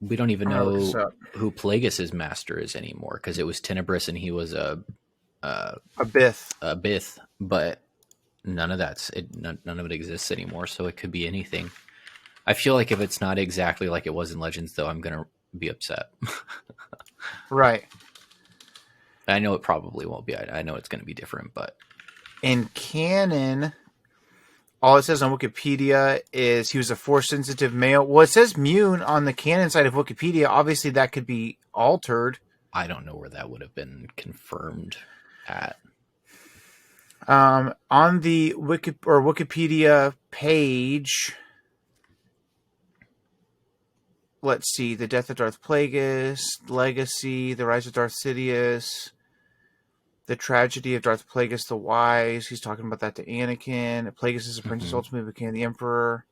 We don't even know know who Plagueis' master is anymore, because it was Tenebris and he was a Bith. A Bith, but none of none of it exists anymore, so it could be anything. I feel like if it's not exactly like it was in Legends, though, I'm gonna be upset. Right. I know it probably won't be. I know it's gonna be different, but in canon, all it says on Wikipedia is he was a Force-sensitive male. Well, it says immune on the canon side of Wikipedia. Obviously, that could be altered. I don't know where that would have been confirmed at. On the Wikipedia page, let's see, the death of Darth Plagueis, Legacy, the rise of Darth Sidious, the tragedy of Darth Plagueis the Wise. He's talking about that to Anakin. Plagueis is a princess, ultimately became the Emperor.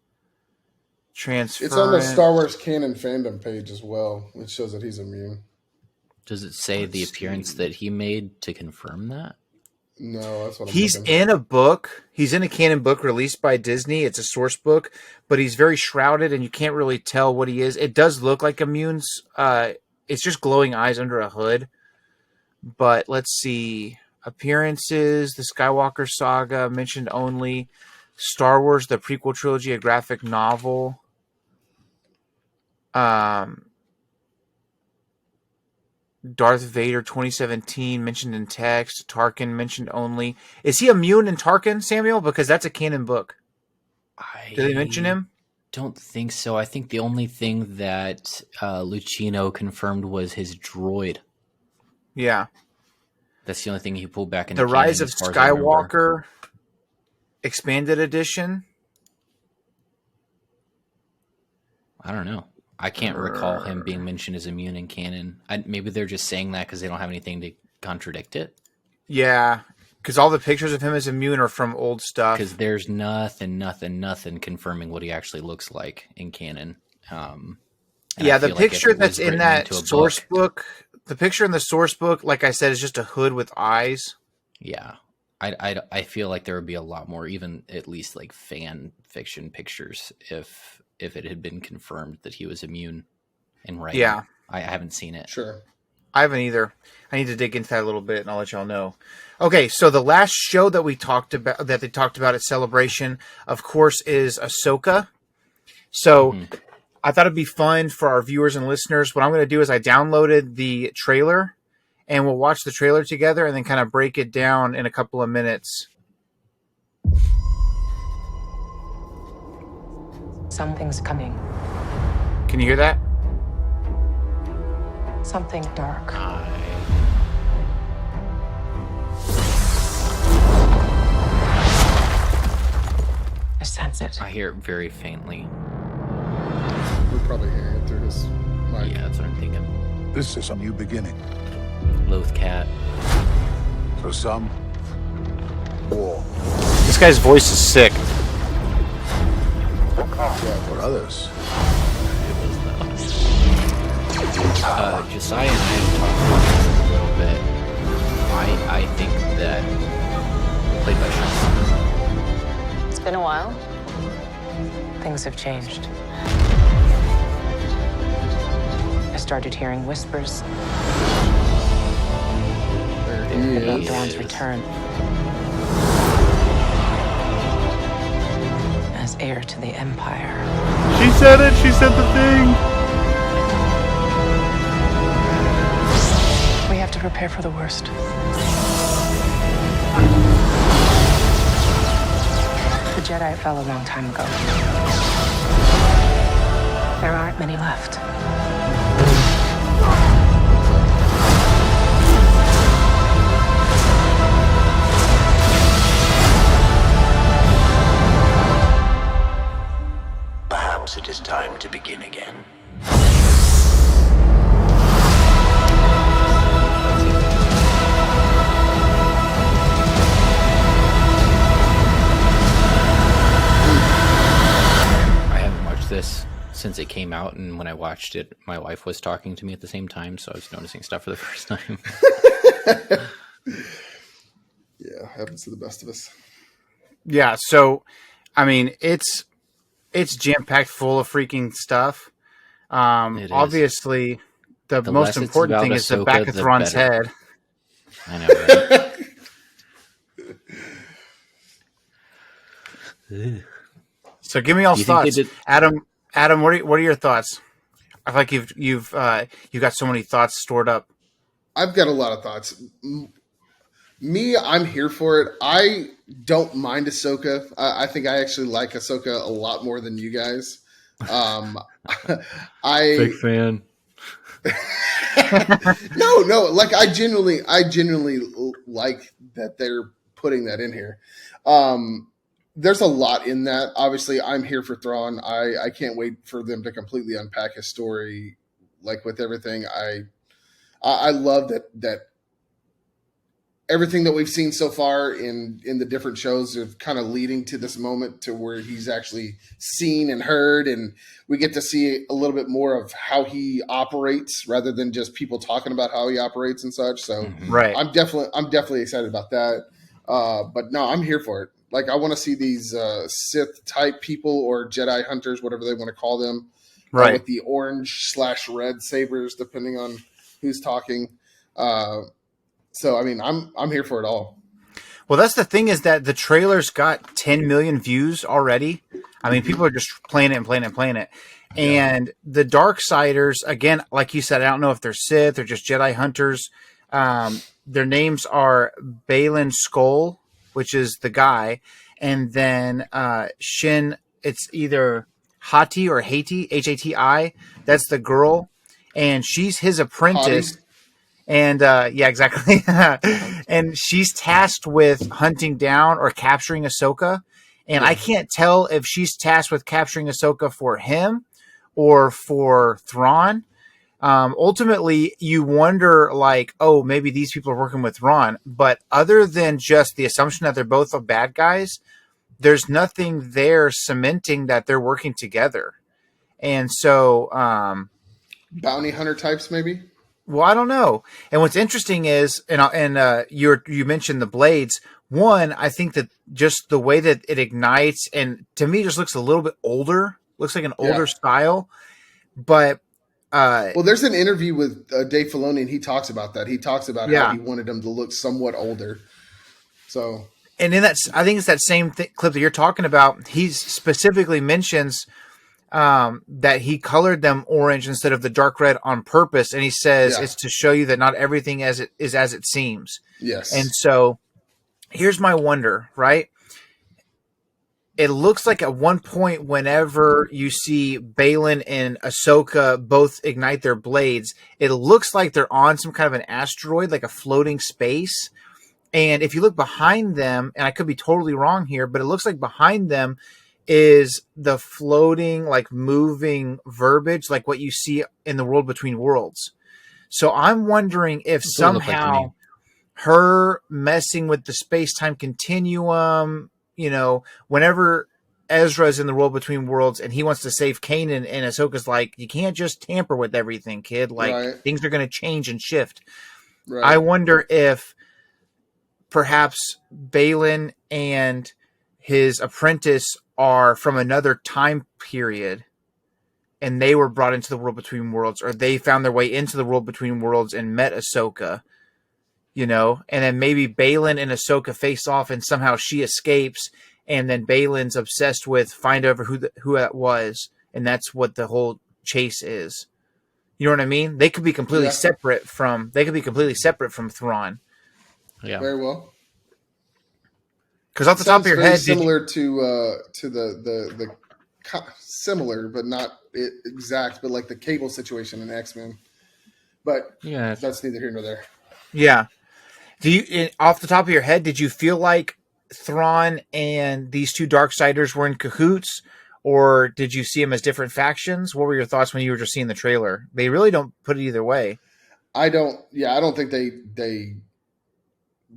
Transference. It's on the Star Wars canon fandom page as well. It shows that he's immune. Does it say the appearance that he made to confirm that? No, that's what he's in a book. He's in a canon book released by Disney. It's a source book, but he's very shrouded, and you can't really tell what he is. It does look like immune's. It's just glowing eyes under a hood. But let's see. Appearances, the Skywalker saga, mentioned only. Star Wars, the prequel trilogy, a graphic novel. Darth Vader 2017 mentioned in text. Tarkin mentioned only. Is he immune in Tarkin, Samuel? Because that's a canon book. Did they mention him? Don't think so. I think the only thing that Lucino confirmed was his droid. Yeah. That's the only thing he pulled back in the Rise of Skywalker expanded edition. I don't know. I can't recall him being mentioned as immune in canon. Maybe they're just saying that because they don't have anything to contradict it. Yeah, because all the pictures of him as immune are from old stuff. Because there's nothing confirming what he actually looks like in canon. Yeah, the picture that's in that source book, the picture in the source book, like I said, is just a hood with eyes. Yeah, I feel like there would be a lot more, even at least like fan fiction pictures, if it had been confirmed that he was immune in writing. Yeah. I haven't seen it. Sure. I haven't either. I need to dig into that a little bit, and I'll let y'all know. Okay, so the last show that they talked about at Celebration, of course, is Ahsoka. So I thought it'd be fun for our viewers and listeners. What I'm going to do is I downloaded the trailer, and we'll watch the trailer together and then kind of break it down in a couple of minutes. Something's coming. Can you hear that? Something dark. I sense it. I hear it very faintly. We're probably hearing it through his mic. Yeah, that's what I'm thinking. This is a new beginning. Loath Cat. For some, war. This guy's voice is sick. For others, Josiah and I have talked about this a little bit. I think that played by Sean. It's been a while. Things have changed. I started hearing whispers about Dawn's return as heir to the Empire. She said it. She said the thing. We have to prepare for the worst. The Jedi fell a long time ago. There aren't many left. Perhaps it is time to begin again. I haven't watched this since it came out, and when I watched it, my wife was talking to me at the same time, so I was noticing stuff for the first time. Yeah, happens to the best of us. Yeah, so I mean, it's jam-packed full of freaking stuff. It is. Obviously, the most less it's important about thing is the Ahsoka, back of the Thrawn's better. head. I know, right? So give me all You think they thoughts, did- Adam. Adam, what are your thoughts? I feel like you've got so many thoughts stored up. I've got a lot of thoughts. Me, I'm here for it. I don't mind Ahsoka. I think I actually like Ahsoka a lot more than you guys. Big fan. No. Like I genuinely like that they're putting that in here. There's a lot in that. Obviously, I'm here for Thrawn. I can't wait for them to completely unpack his story. Like with everything, I love that everything that we've seen so far in the different shows are kind of leading to this moment to where he's actually seen and heard, and we get to see a little bit more of how he operates rather than just people talking about how he operates and such. So Right. I'm definitely excited about that. But no, I'm here for it. Like I want to see these Sith type people or Jedi hunters, whatever they want to call them, Right. with the orange/red sabers, depending on who's talking. So I mean, I'm here for it all. Well, that's the thing, is that the trailer's got 10 million views already. I mean, people are just playing it and playing it and playing it. And the Darksiders, again, like you said, I don't know if they're Sith or just Jedi hunters. Their names are Balin Skoll, which is the guy, and then Shin. It's either Hati or Hati, Hati. That's the girl, and she's his apprentice. Hottie. And yeah, exactly. And she's tasked with hunting down or capturing Ahsoka. And I can't tell if she's tasked with capturing Ahsoka for him or for Thrawn. Ultimately, you wonder, like, oh, maybe these people are working with Thrawn. But other than just the assumption that they're both bad guys, there's nothing there cementing that they're working together. And so, Bounty hunter types, maybe. well, I don't know. And what's interesting is, you mentioned the blades. One, I think that just the way that it ignites, and to me, just looks a little bit older. Looks like an older style. But well, there's an interview with Dave Filoni, and he talks about that. He talks about how he wanted them to look somewhat older. So, and in that, I think it's that same clip that you're talking about. He specifically mentions that he colored them orange instead of the dark red on purpose, and he says it's to show you that not everything is as it seems. Yes. And so, here's my wonder, right? It looks like at one point, whenever you see Balin and Ahsoka both ignite their blades, it looks like they're on some kind of an asteroid, like a floating space. And if you look behind them, and I could be totally wrong here, but it looks like behind them is the floating, like moving verbiage, like what you see in the World Between Worlds. So I'm wondering if somehow her messing with the space-time continuum, whenever Ezra's in the World Between Worlds and he wants to save Kanan, and Ahsoka's like, you can't just tamper with everything, kid. Like, things are going to change and shift. Right. I wonder if perhaps Balin and his apprentice are from another time period, and they were brought into the World Between Worlds, or they found their way into the World Between Worlds and met Ahsoka, and then maybe Balin and Ahsoka face off, and somehow she escapes, and then Balin's obsessed with find over who that was, and that's what the whole chase is. You know what I mean? They could be completely separate from. They could be completely separate from Thrawn. Yeah, very well. Because off the top of your head, similar to the similar but not exact, but like the Cable situation in X-Men. But that's neither here nor there. Yeah. Do you, off the top of your head, did you feel like Thrawn and these two Darksiders were in cahoots, or did you see them as different factions? What were your thoughts when you were just seeing the trailer? They really don't put it either way. I don't think they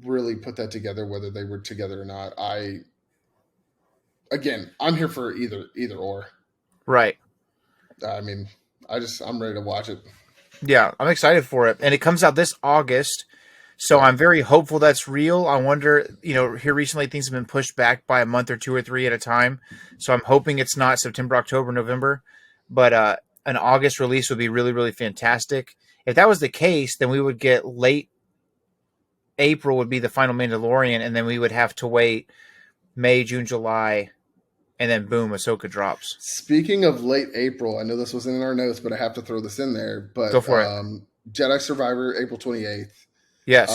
really put that together, whether they were together or not. I'm here for either or. Right. I mean, I'm ready to watch it. Yeah, I'm excited for it. And it comes out this August. So Yeah. I'm very hopeful that's real. I wonder, here recently things have been pushed back by a month or 2 or 3 at a time. So I'm hoping it's not September, October, November. But an August release would be really, really fantastic. If that was the case, then we would get late April would be the final Mandalorian, and then we would have to wait May, June, July, and then boom, Ahsoka drops. Speaking of late April, I know this wasn't in our notes, but I have to throw this in there. But Go for it. Jedi Survivor, April 28th. Yes.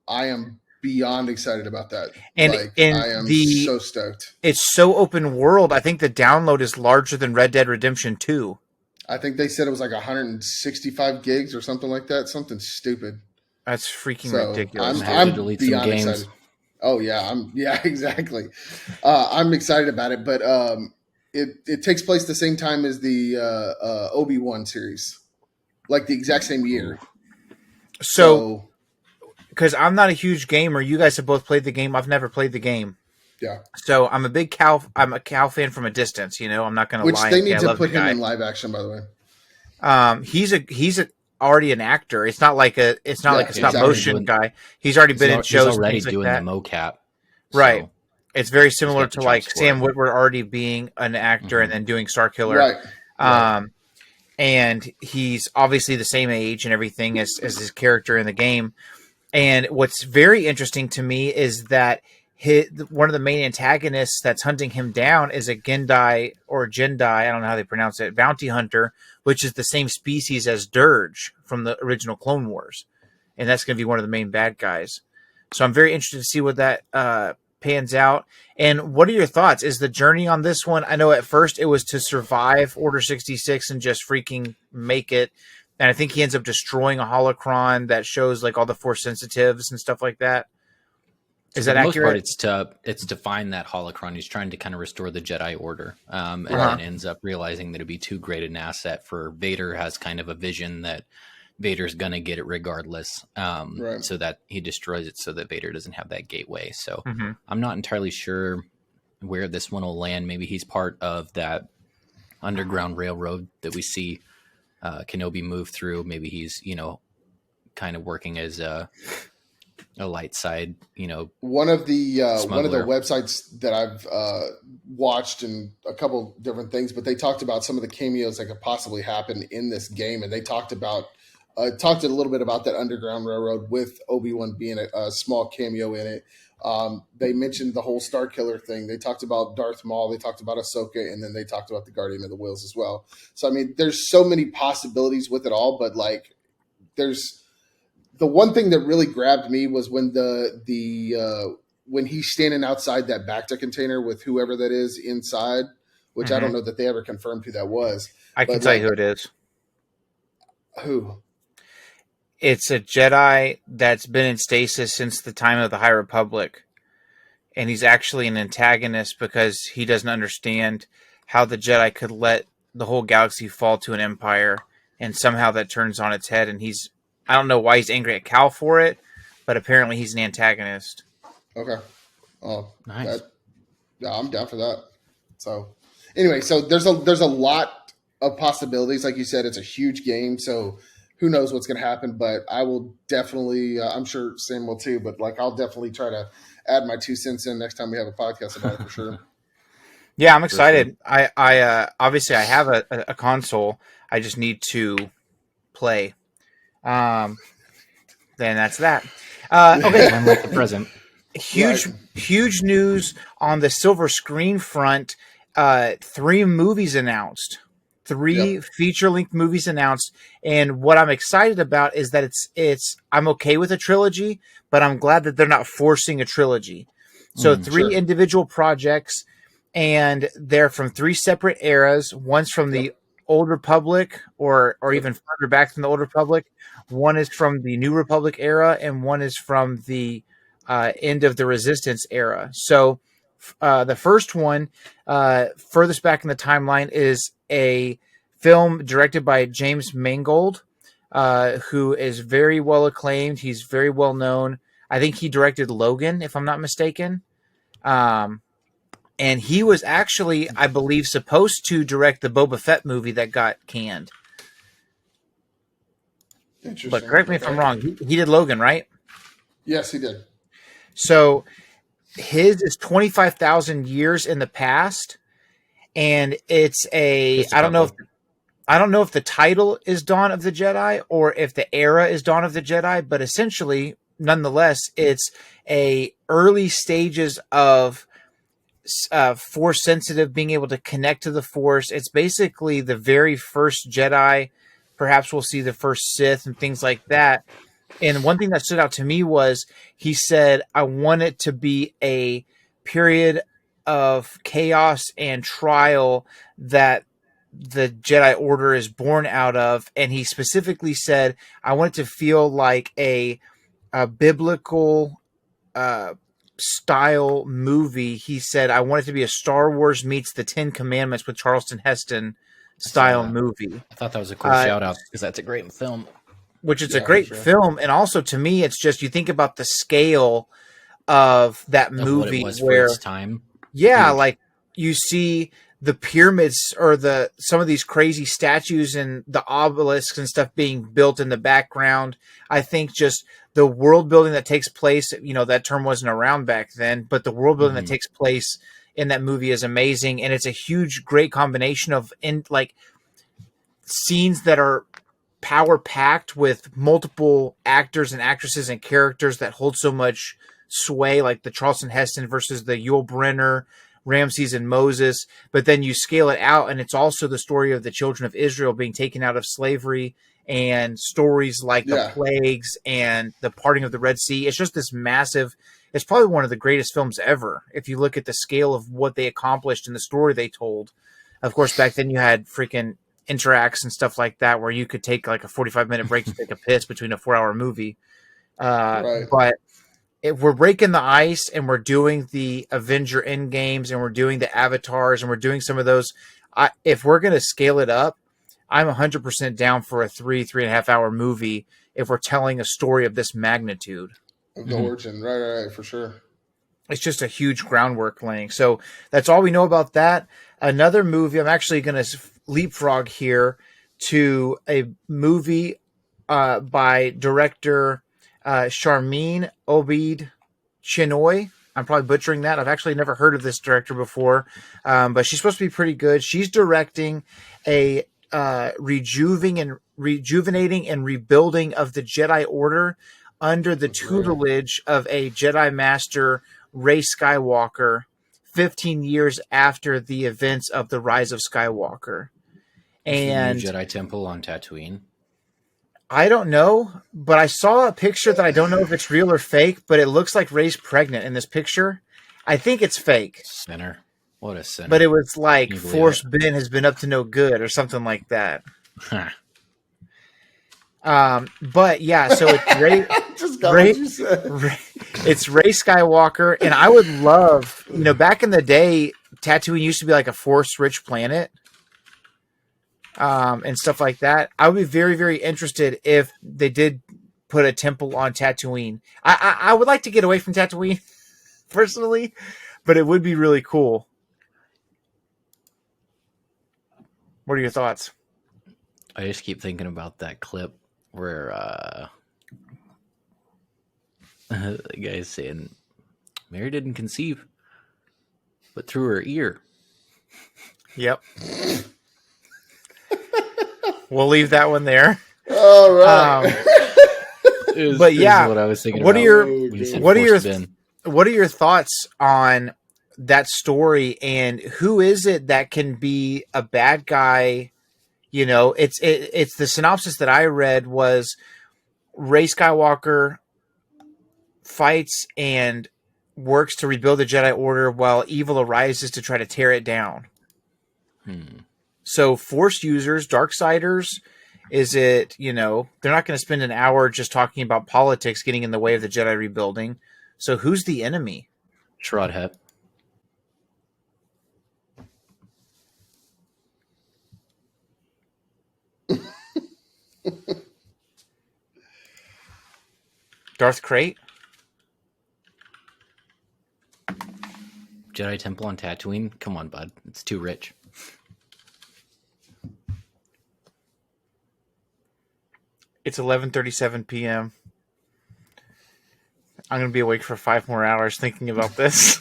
I am beyond excited about that. And I am so stoked. It's so open world. I think the download is larger than Red Dead Redemption 2. I think they said it was like 165 gigs or something like that. Something stupid. That's freaking ridiculous. I'm beyond excited. Oh yeah, exactly. I'm excited about it, but it takes place the same time as the Obi-Wan series, like the exact same year. So, because I'm not a huge gamer, you guys have both played the game. I've never played the game. Yeah. So I'm a big Cal. I'm a Cal fan from a distance. I'm not going to lie. Which they need to put him in live action, by the way. He's already an actor. It's not like a stop motion guy. He's already been in shows. He's already doing like the mocap, right? It's very similar to like Sam Witwer already being an actor and then doing Starkiller, right? And he's obviously the same age and everything as his character in the game. And what's very interesting to me is that one of the main antagonists that's hunting him down is a Gendai or Jendai, I don't know how they pronounce it, bounty hunter, which is the same species as Dirge from the original Clone Wars. And that's going to be one of the main bad guys. So I'm very interested to see what that pans out. And what are your thoughts? Is the journey on this one, I know at first it was to survive Order 66 and just freaking make it. And I think he ends up destroying a holocron that shows like all the Force sensitives and stuff like that. Is that accurate? For the most part, it's to find that holocron. He's trying to kind of restore the Jedi Order, and then ends up realizing that it'd be too great an asset for Vader. Has kind of a vision that Vader's gonna get it regardless, so that he destroys it so that Vader doesn't have that gateway. So I'm not entirely sure where this one will land. Maybe he's part of that underground railroad that we see Kenobi move through. Maybe he's kind of working as a light side, one of the websites that I've watched and a couple different things, but they talked about some of the cameos that could possibly happen in this game, and they talked a little bit about that Underground Railroad with Obi-Wan being a small cameo in it. They mentioned the whole Starkiller thing. They talked about Darth Maul. They talked about Ahsoka, and then they talked about the Guardian of the Whills as well. So I mean, there's so many possibilities with it all, but like there's. The one thing that really grabbed me was when when he's standing outside that Bacta container with whoever that is inside, which I don't know that they ever confirmed who that was. I can tell you who it is. Who? It's a Jedi that's been in stasis since the time of the High Republic. And he's actually an antagonist because he doesn't understand how the Jedi could let the whole galaxy fall to an empire. And somehow that turns on its head, and I don't know why he's angry at Cal for it, but apparently he's an antagonist. Okay. Oh, nice. I'm down for that. So, anyway, there's a lot of possibilities. Like you said, it's a huge game, so who knows what's going to happen. But I will definitely, I'm sure Sam will too, but like I'll definitely try to add my 2 cents in next time we have a podcast about it for sure. Yeah, I'm excited. Sure. I obviously I have a console. I just need to play. Then that's that. Okay. I'm like the present. Huge news on the silver screen front. 3 movies announced. 3 feature-length movies announced. And what I'm excited about is that I'm okay with a trilogy, but I'm glad that they're not forcing a trilogy. So 3 individual projects, and they're from 3 separate eras. One's from the Old Republic, or even further back than the Old Republic. One is from the New Republic era, and one is from the end of the Resistance era. So the first one, furthest back in the timeline, is a film directed by James Mangold, who is very well acclaimed. He's very well known. I think he directed Logan, if I'm not mistaken. And he was actually, I believe, supposed to direct the Boba Fett movie that got canned. Interesting. But correct me if I'm wrong. He did Logan, right? Yes, he did. So his is 25,000 years in the past, and it's I don't know if the title is Dawn of the Jedi or if the era is Dawn of the Jedi, but essentially, nonetheless, it's a early stages of Force sensitive, being able to connect to the Force. It's basically the very first Jedi. Perhaps we'll see the first Sith and things like that. And one thing that stood out to me was he said, I want it to be a period of chaos and trial that the Jedi Order is born out of. And he specifically said, I want it to feel like a biblical style movie. He said, I want it to be a Star Wars meets the Ten Commandments with Charleston Heston style movie. I thought that was a cool shout out because that's a great film. Which is a great film. And also to me, it's just, you think about the scale of that movie, what it was where for its time. Yeah, like you see the pyramids or some of these crazy statues and the obelisks and stuff being built in the background. I think just the world building that takes place, that term wasn't around back then, but the world building that takes place in that movie is amazing. And it's a huge, great combination of scenes that are power packed with multiple actors and actresses and characters that hold so much sway, like the Charleston Heston versus the Yul Brynner, Ramses and Moses. But then you scale it out, and it's also the story of the children of Israel being taken out of slavery, and stories like the plagues and the parting of the Red Sea. It's just this massive. It's probably one of the greatest films ever if you look at the scale of what they accomplished and the story they told. Of course, back then you had freaking interacts and stuff like that where you could take like a 45-minute break to take a piss between a 4-hour movie. But if we're breaking the ice and we're doing the Avenger Endgames and we're doing the Avatars and we're doing some of those, if we're going to scale it up, I'm 100% down for a 3.5 hour movie if we're telling a story of this magnitude. Of the origin, right, for sure. It's just a huge groundwork laying. So that's all we know about that. Another movie, I'm actually going to leapfrog here to a movie by director Sharmeen Obaid Chinoy. I'm probably butchering that. I've actually never heard of this director before, but she's supposed to be pretty good. She's directing a rejuvenating and rebuilding of the Jedi Order under the tutelage of a Jedi Master, Rey Skywalker, 15 years after the events of the Rise of Skywalker. And the new Jedi Temple on Tatooine. I don't know, but I saw a picture that I don't know if it's real or fake, but it looks like Rey's pregnant in this picture. I think it's fake. Sinner. What a sinner. But it was like Force Ben has been up to no good or something like that. But yeah, so it's Rey. It's Rey Skywalker, and I would love, back in the day, Tatooine used to be like a Force-rich planet, and stuff like that. I would be very, very interested if they did put a temple on Tatooine. I would like to get away from Tatooine, personally, but it would be really cool. What are your thoughts? I just keep thinking about that clip where the guy's saying Mary didn't conceive, but through her ear. Yep. We'll leave that one there. All right. But yeah, what I was thinking. What are your thoughts on that story, and who is it that can be a bad guy? It's the synopsis that I read was Rey Skywalker fights and works to rebuild the Jedi Order while evil arises to try to tear it down. So Force users, Darksiders, is it, they're not going to spend an hour just talking about politics getting in the way of the Jedi rebuilding. So who's the enemy? Shroudhead. Darth Krayt? Jedi Temple on Tatooine? Come on, bud. It's too rich. It's 11:37 p.m. I'm going to be awake for 5 more hours thinking about this.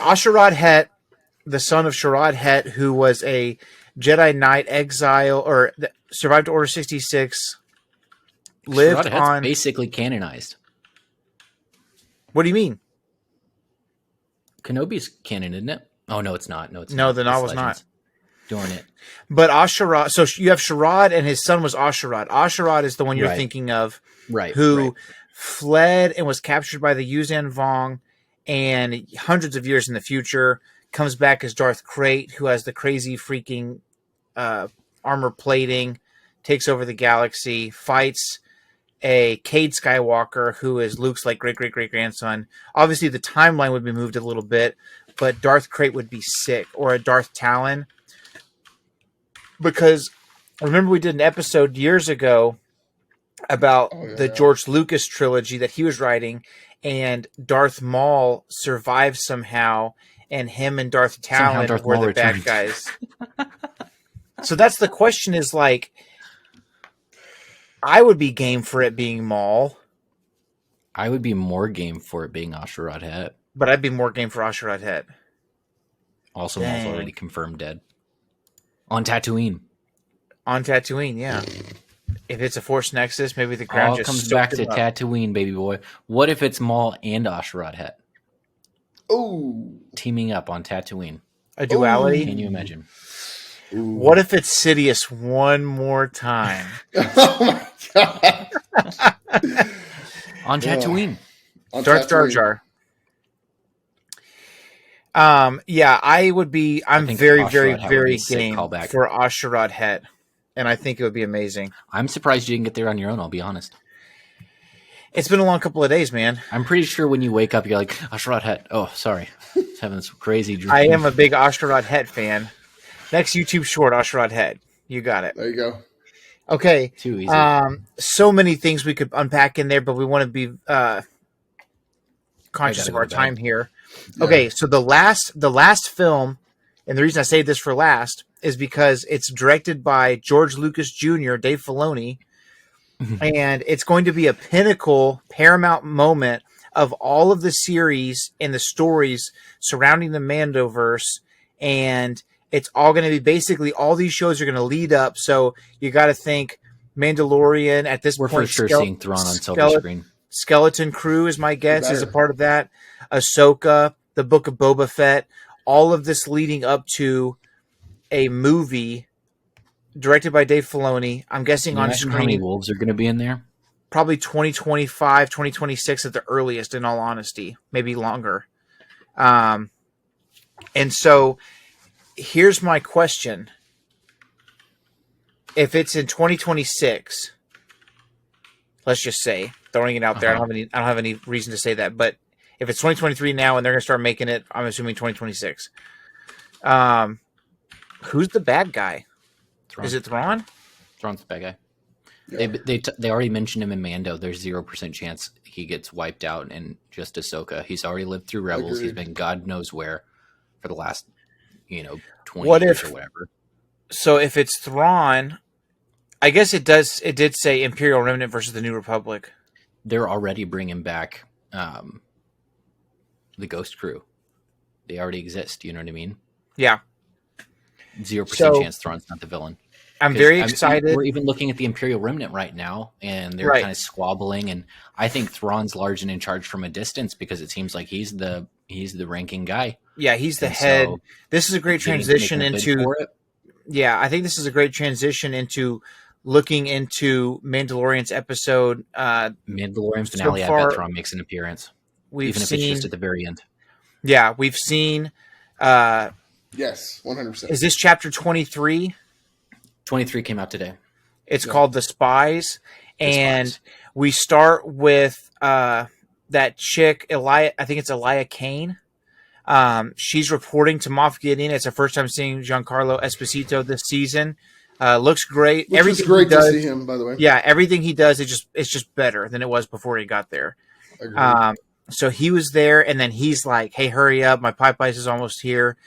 Asherad Het, the son of Sharad Het, who was a Jedi Knight exile, or survived Order 66, lived Sharad Het's on... basically canonized. What do you mean? Kenobi's canon, isn't it? Oh, no, it's not. No, it's No, not. the It's novel's Legends. Darn it. But Asherad, so you have Sharad and his son was Asherad. Asherad is the one you're Right. thinking of, Right. who right. fled and was captured by the Yuzan Vong, and hundreds of years in the future comes back as Darth Krayt, who has the crazy freaking armor plating, takes over the galaxy, fights a Cade Skywalker, who is Luke's like great-great-great-grandson. Obviously, the timeline would be moved a little bit, but Darth Krayt would be sick, or a Darth Talon. Because remember we did an episode years ago about the George Lucas trilogy that he was writing, and Darth Maul survived somehow, and him and Darth Talon Darth were Maul the bad returned. guys. So that's the question is, like, I would be game for it being Maul, I would be more game for it being Asherad Het. but I'd be more game for Asherad Het. Also, Dang. Maul's already confirmed dead. On Tatooine. On Tatooine, yeah. If it's a Force Nexus, maybe the ground All just comes soaked back him to up. Tatooine, baby boy. What if it's Maul and Asherad Het Oh, teaming up on Tatooine? A duality? Can you imagine? What if it's Sidious one more time? oh my god! On Tatooine. On Darth Jar Tatooine. Jar. Yeah, I would be. I'm think very, Asherad very, Het would very be a sick game callback. for Asherad Het, and I think it would be amazing. I'm surprised you didn't get there on your own, I'll be honest. It's been a long couple of days, man. I'm pretty sure when you wake up, you're like, Asherad Het. Oh, sorry. Just having this crazy dream. I am a big Asherad Het fan. Next YouTube short, Asherad Het. You got it. There you go. Okay. Too easy. So many things we could unpack in there, but we want to be conscious I gotta of go our to bed. time here. Yeah. Okay, so the last film, and the reason I say this for last is because it's directed by George Lucas Jr., Dave Filoni, and it's going to be a pinnacle Paramount moment of all of the series and the stories surrounding the Mandoverse, and it's all going to be basically all these shows are going to lead up. So you got to think Mandalorian at this We're point. for sure seeing Thrawn on silver screen. Skeleton Crew is my guess is a better. part of that. Ahsoka, the Book of Boba Fett, all of this leading up to a movie directed by Dave Filoni. I'm guessing Can you on imagine how many screen wolves are going to be in there? probably 2025, 2026 at the earliest, in all honesty, maybe longer. And so here's my question. If it's in 2026, let's just say, throwing it out there, I don't have any reason to say that, but if it's 2023 now and they're going to start making it, I'm assuming 2026. Who's the bad guy? Thrawn. Is it Thrawn? Thrawn's the bad guy. Yeah. They already mentioned him in Mando. There's 0% chance he gets wiped out in just Ahsoka. He's already lived through Rebels. He's Agreed. been God knows where for the last, 20 What years if- or whatever. So if it's Thrawn, I guess it did say Imperial Remnant versus the New Republic. They're already bringing back the Ghost Crew. They already exist. You know what I mean? Yeah. 0% So- chance Thrawn's not the villain. I'm 'Cause, very I mean, excited. we're even looking at the Imperial Remnant right now, and they're Right. kind of squabbling. And I think Thrawn's large and in charge from a distance because it seems like he's the ranking guy. Yeah, he's the And head. so This is a great they need to transition make a bid into. for it. Yeah, I think this is a great transition into looking into Mandalorian's episode. Mandalorian So finale. I far, bet Thrawn makes an appearance, We've even if seen. it's just at the very end. Yeah, we've seen. Yes, 100%. Is this chapter 23? 23 came out today. It's called The Spies, and Spies. we start with that chick, Elia. I think it's Elia Kane. She's reporting to Moff Gideon. It's her first time seeing Giancarlo Esposito this season. Looks great. Which was Everything great he does, to see him, by the way. yeah, everything he does, it's just better than it was before he got there. Agreed. So he was there, and then he's like, "Hey, hurry up! My pipe ice is almost here."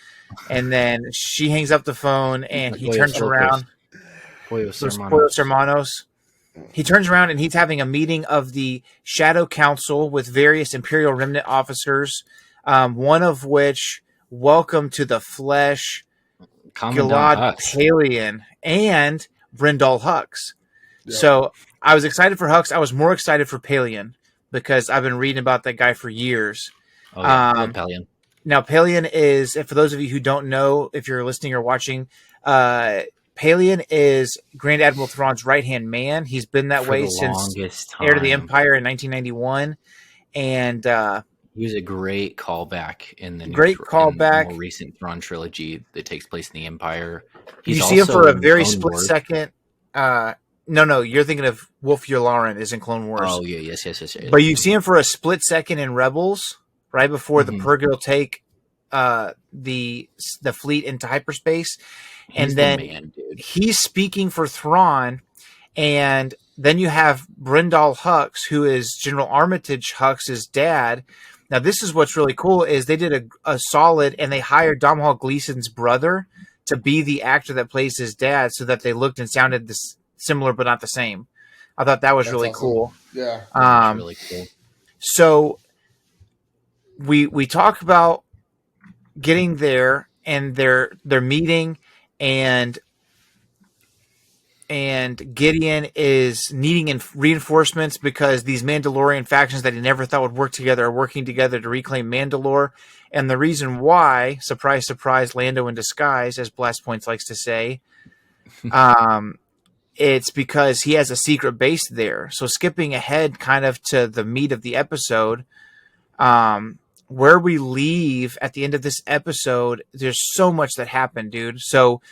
And then she hangs up the phone, and he turns around. Pollos Los hermanos. Pollos Hermanos. He turns around, and he's having a meeting of the Shadow Council with various Imperial Remnant officers, one of which, welcome to the flesh, Commandant Gilad Hux. Palian and Brindle Hux. Yeah. So I was excited for Hux. I was more excited for Palian because I've been reading about that guy for years. Oh, yeah. Love Pelion. Now, Palian is, for those of you who don't know, if you're listening or watching, Palian is Grand Admiral Thrawn's right-hand man. He's been that For way the since longest Heir to the time. Empire in 1991. And He was a great callback in the callback. more recent Thrawn trilogy that takes place in the Empire. You He's see him also for a in very Clone split Wars. second. No, you're thinking of Wolf Yularen is in Clone Wars. Oh yeah, yes. But you see him for a split second in Rebels, right before the Purrgil take the fleet into hyperspace. He's And then the man, dude. he's speaking for Thrawn, and then you have Brindle Hux, who is General Armitage Hux's dad. Now, this is what's really cool is they did a solid, and they hired Domhnall Gleeson's brother to be the actor that plays his dad, so that they looked and sounded similar but not the same. I thought that was That's really awesome. cool. Yeah. That's really cool. So we talk about getting there and their meeting, and Gideon is needing reinforcements because these Mandalorian factions that he never thought would work together are working together to reclaim Mandalore. And the reason why, surprise, surprise, Lando in disguise, as Blast Points likes to say, it's because he has a secret base there. So skipping ahead kind of to the meat of the episode, where we leave at the end of this episode, there's so much that happened, dude. So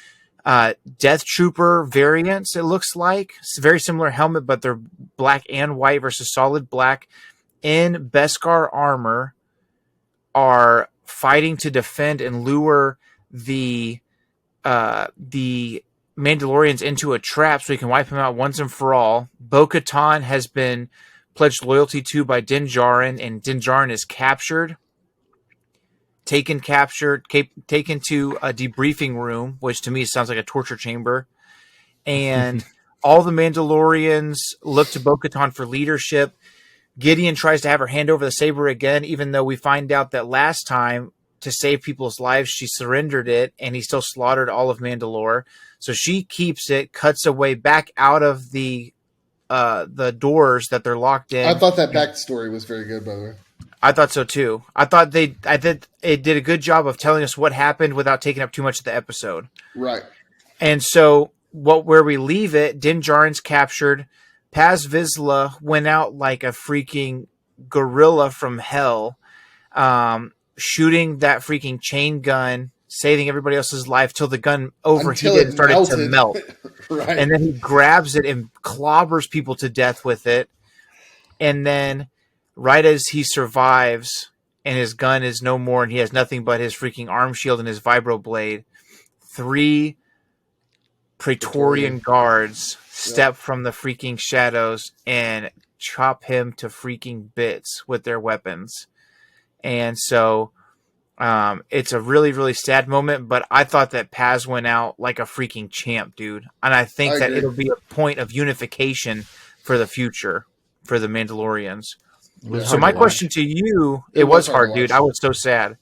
Death Trooper variants, it looks like. It's a very similar helmet, but they're black and white versus solid black in Beskar armor, are fighting to defend and lure the Mandalorians into a trap so he can wipe them out once and for all. Bo-Katan has been pledged loyalty to by Din Djarin, and Din Djarin is captured. Taken to a debriefing room, which to me sounds like a torture chamber. And all the Mandalorians look to Bo-Katan for leadership. Gideon tries to have her hand over the saber again, even though we find out that last time, to save people's lives, she surrendered it, and he still slaughtered all of Mandalore. So she keeps it, cuts away back out of the doors that they're locked in. I thought that backstory was very good, by the way. I thought so too. I thought it did a good job of telling us what happened without taking up too much of the episode. Right. And so where we leave it, Din Djarin's captured. Paz Vizsla went out like a freaking gorilla from hell, shooting that freaking chain gun, saving everybody else's life till the gun overheated and started to melt. Right. And then he grabs it and clobbers people to death with it. And then right as he survives and his gun is no more and he has nothing but his freaking arm shield and his vibroblade, 3 Praetorian guards step from the freaking shadows and chop him to freaking bits with their weapons. And so it's a really, really sad moment, but I thought that Paz went out like a freaking champ, dude. And I think that it'll be a point of unification for the future for the Mandalorians. So my question to you, it was hard, dude. I was so sad.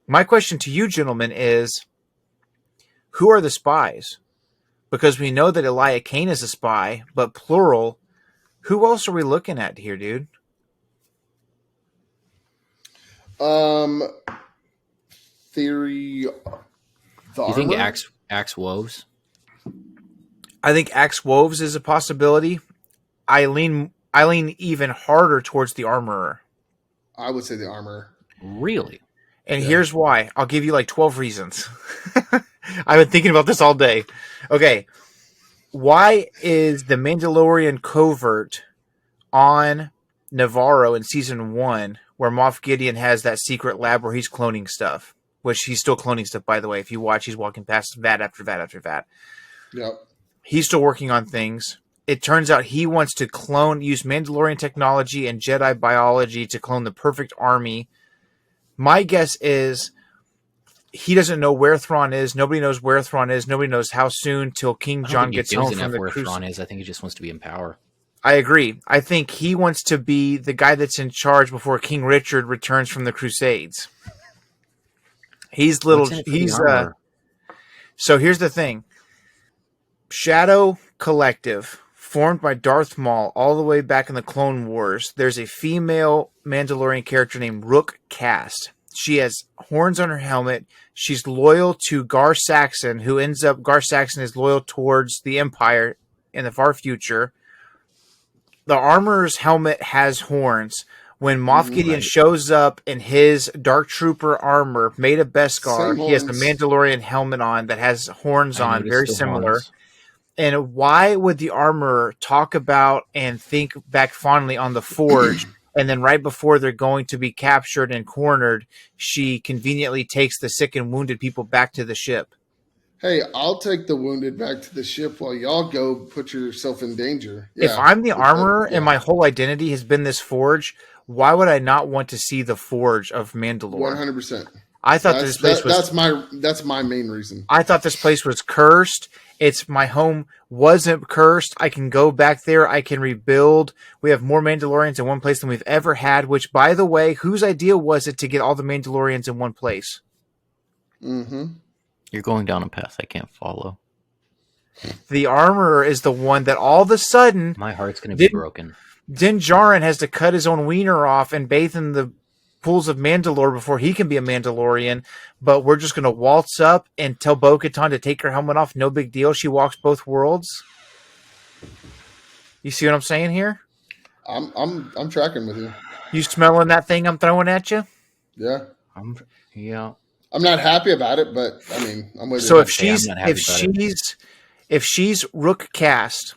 My question to you, gentlemen, is who are the spies? Because we know that Elia Kane is a spy, but plural, who else are we looking at here, dude? Theory. You think Axe Woves? I think Axe Woves is a possibility. I lean even harder towards the Armorer. I would say the Armorer. Really? And here's why. I'll give you like 12 reasons. I've been thinking about this all day. Okay. Why is the Mandalorian covert on Navarro in season 1, where Moff Gideon has that secret lab where he's cloning stuff, which he's still cloning stuff, by the way. If you watch, he's walking past vat after vat after vat. Yep. He's still working on things. it turns out he wants to use Mandalorian technology and Jedi biology to clone the perfect army. My guess is he doesn't know where Thrawn is. Nobody knows where Thrawn is. Nobody knows how soon till King John gets home from the cruise. Thrawn is. I think he just wants to be in power. I agree. I think he wants to be the guy that's in charge before King Richard returns from the Crusades. So here's the thing. Shadow Collective, formed by Darth Maul all the way back in the Clone Wars. There's a female Mandalorian character named Rook Kast. She has horns on her helmet. She's loyal to Gar Saxon, Gar Saxon is loyal towards the Empire in the far future. The armorer's helmet has horns. When Moff Gideon shows up in his Dark Trooper armor made of Beskar, he has the Mandalorian helmet on that has horns on, very similar. Horns. And why would the armorer talk about and think back fondly on the Forge, and then right before they're going to be captured and cornered, she conveniently takes the sick and wounded people back to the ship? Hey, I'll take the wounded back to the ship while y'all go put yourself in danger. Yeah, if I'm the armorer and my whole identity has been this Forge, why would I not want to see the Forge of Mandalore? 100%. I thought this place was... That's my main reason. I thought this place was cursed. My home wasn't cursed. I can go back there. I can rebuild. We have more Mandalorians in one place than we've ever had, which, by the way, whose idea was it to get all the Mandalorians in one place? Mm-hmm. You're going down a path I can't follow. The armorer is the one that all of a sudden... My heart's going to be broken. Din Djarin has to cut his own wiener off and bathe in the pools of Mandalore before he can be a Mandalorian, but we're just going to waltz up and tell Bo-Katan to take her helmet off. No big deal. She walks both worlds. You see what I'm saying here? I'm tracking with you. You smelling that thing I'm throwing at you? Yeah. Yeah. I'm not happy about it, but I mean, I'm with you. So if she's Rook Kast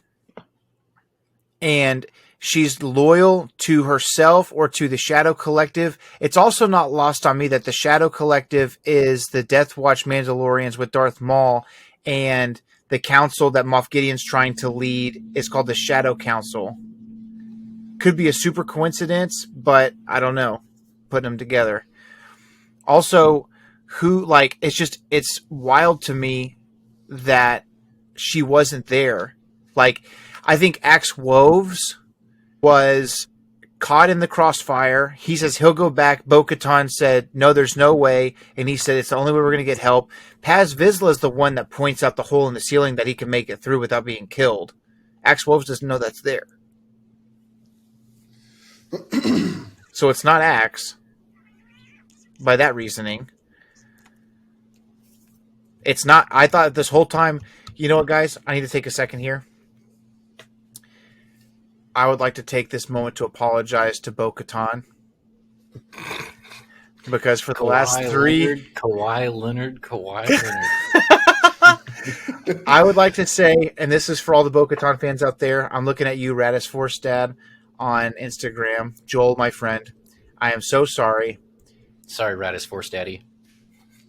and she's loyal to herself or to the Shadow Collective, it's also not lost on me that the Shadow Collective is the Death Watch Mandalorians with Darth Maul, and the council that Moff Gideon's trying to lead is called the Shadow Council. Could be a super coincidence, but I don't know. Putting them together. Also, it's wild to me that she wasn't there. I think Axe Woves was caught in the crossfire. He says he'll go back. Bo-Katan said, no, there's no way. And he said, it's the only way we're going to get help. Paz Vizsla is the one that points out the hole in the ceiling that he can make it through without being killed. Axe Woves doesn't know that's there. So it's not Axe. By that reasoning. It's not. I thought this whole time, you know what, guys? I need to take a second here. I would like to take this moment to apologize to Bo-Katan. Because for the last three... Kawhi Leonard. I would like to say, and this is for all the Bo-Katan fans out there, I'm looking at you, Radis Forstad, on Instagram. Joel, my friend, I am so sorry. Sorry, Radis Forstaddy.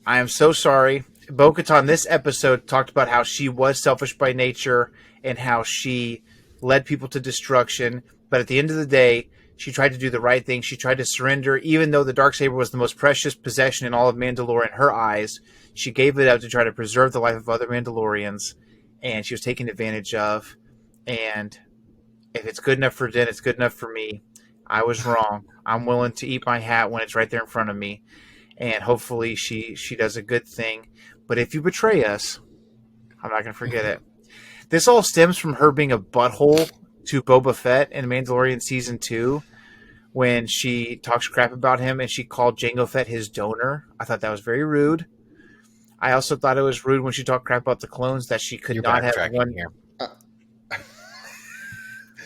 I am so sorry. Bo-Katan, this episode, talked about how she was selfish by nature and how she led people to destruction, but at the end of the day, she tried to do the right thing. She tried to surrender, even though the Darksaber was the most precious possession in all of Mandalore in her eyes. She gave it up to try to preserve the life of other Mandalorians, and she was taken advantage of. And if it's good enough for Din, it's good enough for me. I was wrong. I'm willing to eat my hat when it's right there in front of me, and hopefully she does a good thing. But if you betray us, I'm not going to forget it. This all stems from her being a butthole to Boba Fett in Mandalorian Season 2 when she talks crap about him and she called Jango Fett his donor. I thought that was very rude. I also thought it was rude when she talked crap about the clones that she could not have one. Here.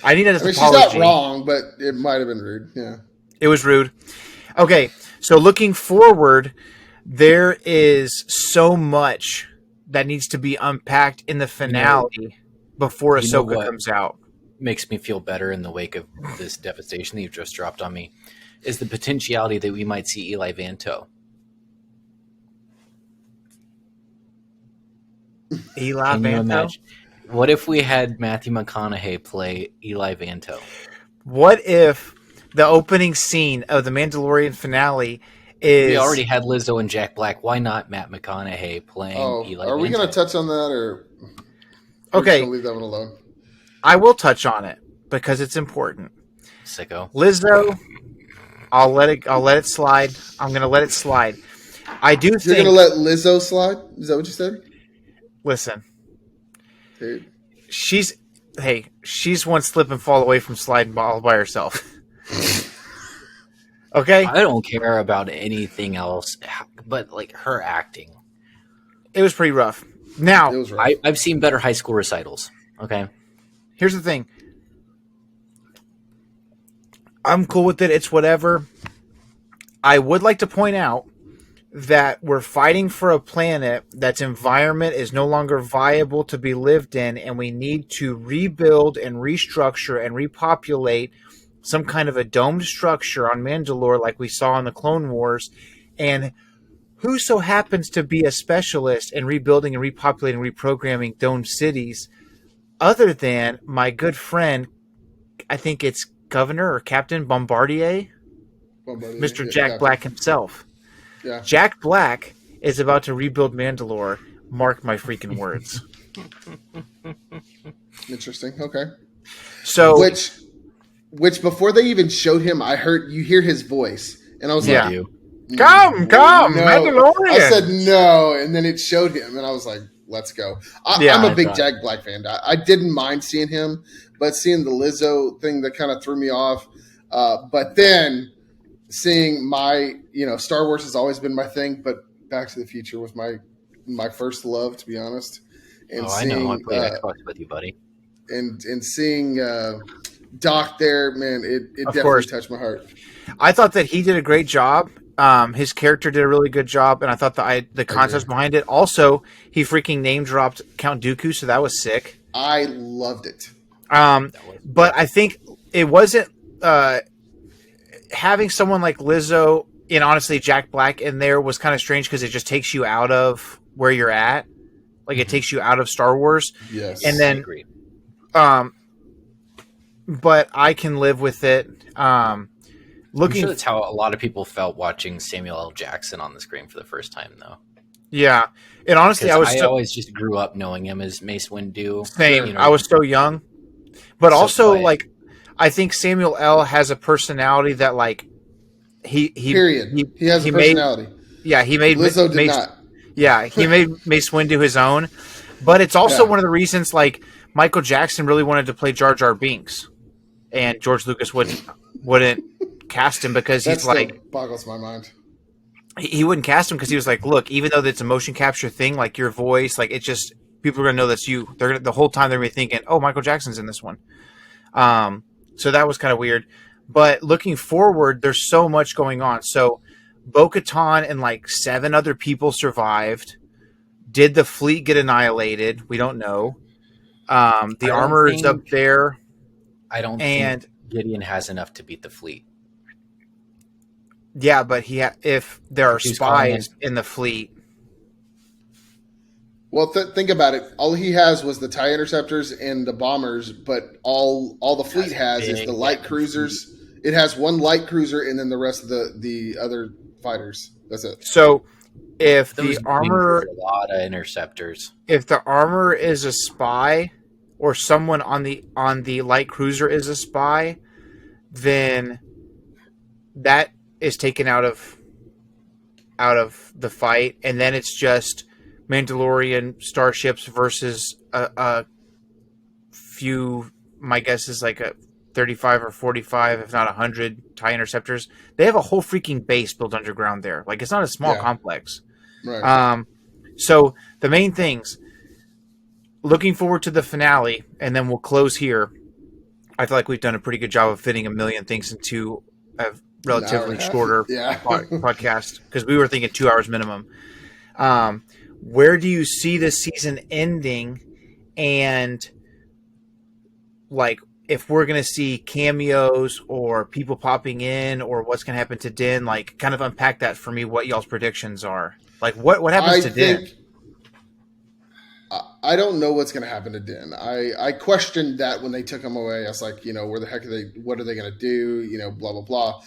I need an apology. She's not wrong, but it might have been rude. Yeah. It was rude. Okay, so looking forward, there is so much that needs to be unpacked in the finale before Ahsoka comes out. Makes me feel better in the wake of this devastation that you've just dropped on me is the potentiality that we might see Eli Vanto. Eli Vanto? What if we had Matthew McConaughey play Eli Vanto? What if the opening scene of the Mandalorian finale is... We already had Lizzo and Jack Black. Why not Matt McConaughey playing Eli Vanto? Are we going to touch on that, or okay? Leave that one alone. I will touch on it because it's important. Sicko. Lizzo, I'll let it slide. I'm going to let it slide. I do think you're going to let Lizzo slide. Is that what you said? Listen, dude. She's one slip and fall away from sliding all by herself. Okay? I don't care about anything else, but like her acting. It was pretty rough. Now, it was rough. I've seen better high school recitals. Okay? Here's the thing. I'm cool with it. It's whatever. I would like to point out that we're fighting for a planet that's environment is no longer viable to be lived in, and we need to rebuild and restructure and repopulate some kind of a domed structure on Mandalore like we saw in the Clone Wars. And who so happens to be a specialist in rebuilding and repopulating and reprogramming domed cities other than my good friend, I think it's Governor or Captain Bombardier? Mr. Jack Black himself. Yeah. Jack Black is about to rebuild Mandalore. Mark my freaking words. Interesting. Okay. So which before they even showed him, you hear his voice, and I was like, Come, no. Mandalorian. I said no, and then it showed him, and I was like, let's go. I'm a big Jack Black fan. I didn't mind seeing him, but seeing the Lizzo thing that kind of threw me off. But then seeing Star Wars has always been my thing, but Back to the Future was my first love, to be honest. And I know. I played Xbox with you, buddy. And seeing Doc there, man, it definitely touched my heart. I thought that he did a great job. His character did a really good job, and I thought the concept behind it. Also, he freaking name dropped Count Dooku, so that was sick. I loved it. But I think it wasn't having someone like Lizzo and honestly Jack Black in there was kind of strange because it just takes you out of where you're at. Like it takes you out of Star Wars. Yes. And then, but I can live with it. I'm sure that's how a lot of people felt watching Samuel L. Jackson on the screen for the first time, though. Yeah, and honestly, I always just grew up knowing him as Mace Windu. Same, I was so young, but also like I think Samuel L. has a personality that like he has a personality. He made Lizzo did not. Yeah, he made Mace Windu his own, but it's also one of the reasons like Michael Jackson really wanted to play Jar Jar Binks, and George Lucas wouldn't cast him because he's like boggles my mind. He wouldn't cast him because he was like, look, even though it's a motion capture thing, like your voice, like it's just people are gonna know that's you. They're the whole time they're gonna be thinking, oh, Michael Jackson's in this one. So that was kind of weird. But looking forward, there's so much going on. So Bo-Katan and like 7 other people survived. Did the fleet get annihilated? We don't know. The armor is up there. I don't think Gideon has enough to beat the fleet. Yeah, but if there are spies in the fleet. Well, think about it. All he has was the TIE interceptors and the bombers, but all the fleet has is the light cruisers. It has one light cruiser and then the rest of the other fighters. That's it. So if the armor, a lot of interceptors. If the armor is a spy, or someone on the light cruiser is a spy, then that is taken out of the fight, and then it's just Mandalorian starships versus a few. My guess is like a 35 or 45, if not 100 TIE interceptors. They have a whole freaking base built underground there. Like it's not a small complex. Right. So the main things. Looking forward to the finale, and then we'll close here. I feel like we've done a pretty good job of fitting a million things into a relatively shorter podcast because we were thinking 2 hours minimum. Where do you see this season ending? And like, if we're going to see cameos or people popping in or what's going to happen to Din, like kind of unpack that for me, what y'all's predictions are. Like what happens to Din? I don't know what's going to happen to Din. I questioned that when they took him away. I was like, where the heck are they? What are they going to do? Blah blah blah.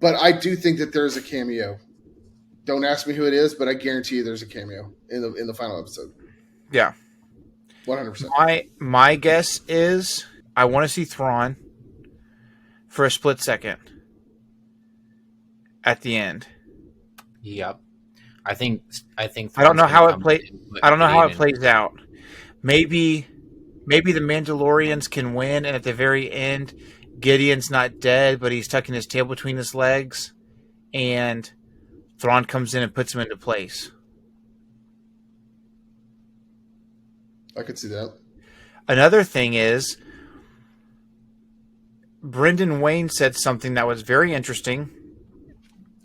But I do think that there's a cameo. Don't ask me who it is, but I guarantee you there's a cameo in the final episode. Yeah, 100%. My guess is I want to see Thrawn for a split second at the end. Yep. I think. I don't know how it plays. I don't know how it plays in. out. Maybe the Mandalorians can win, and at the very end, Gideon's not dead, but he's tucking his tail between his legs, and Thrawn comes in and puts him into place. I could see that. Another thing is, Brendan Wayne said something that was very interesting.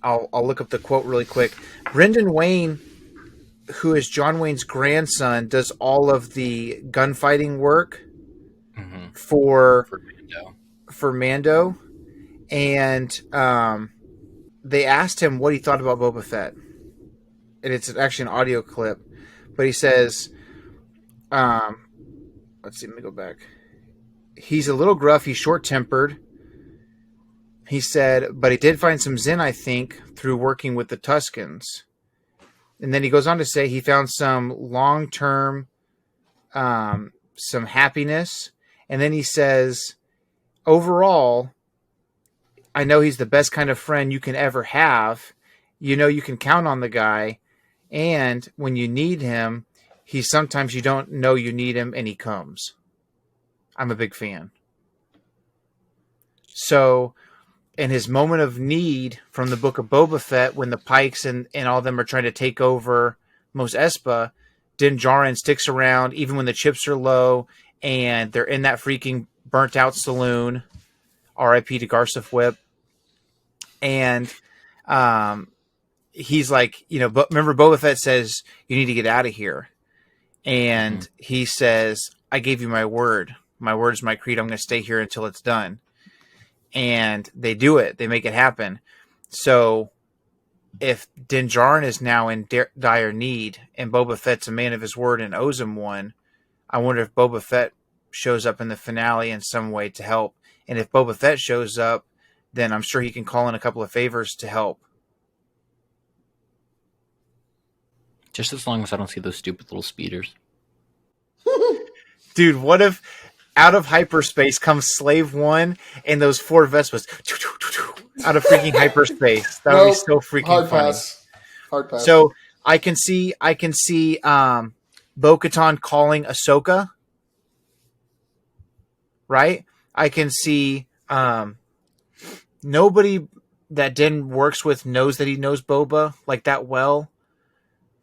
I'll look up the quote really quick. Brendan Wayne, who is John Wayne's grandson, does all of the gunfighting work for Mando. And they asked him what he thought about Boba Fett. And it's actually an audio clip. But he says, let's see, let me go back. He's a little gruff. He's short-tempered. He said, but he did find some zen, I think, through working with the Tuscans. And then he goes on to say he found some long-term, some happiness. And then he says, overall, I know he's the best kind of friend you can ever have. You can count on the guy. And when you need him, sometimes you don't know you need him, and he comes. I'm a big fan. So, in his moment of need from the Book of Boba Fett, when the Pikes and all of them are trying to take over Mos Espa, Din Djarin sticks around even when the chips are low and they're in that freaking burnt out saloon. R.I.P. to Garsa Whip. And he's like, but remember Boba Fett says, you need to get out of here. And he says, I gave you my word. My word is my creed. I'm going to stay here until it's done. And they do it. They make it happen. So if Din Djarin is now in dire need and Boba Fett's a man of his word and owes him one, I wonder if Boba Fett shows up in the finale in some way to help. And if Boba Fett shows up, then I'm sure he can call in a couple of favors to help. Just as long as I don't see those stupid little speeders. Dude, what if out of hyperspace comes Slave One and those 4 Vespas out of freaking hyperspace? That would be so freaking funny. Hard pass. So I can see Bo-Katan calling Ahsoka. Right? I can see nobody that Din works with knows that he knows Boba like that well.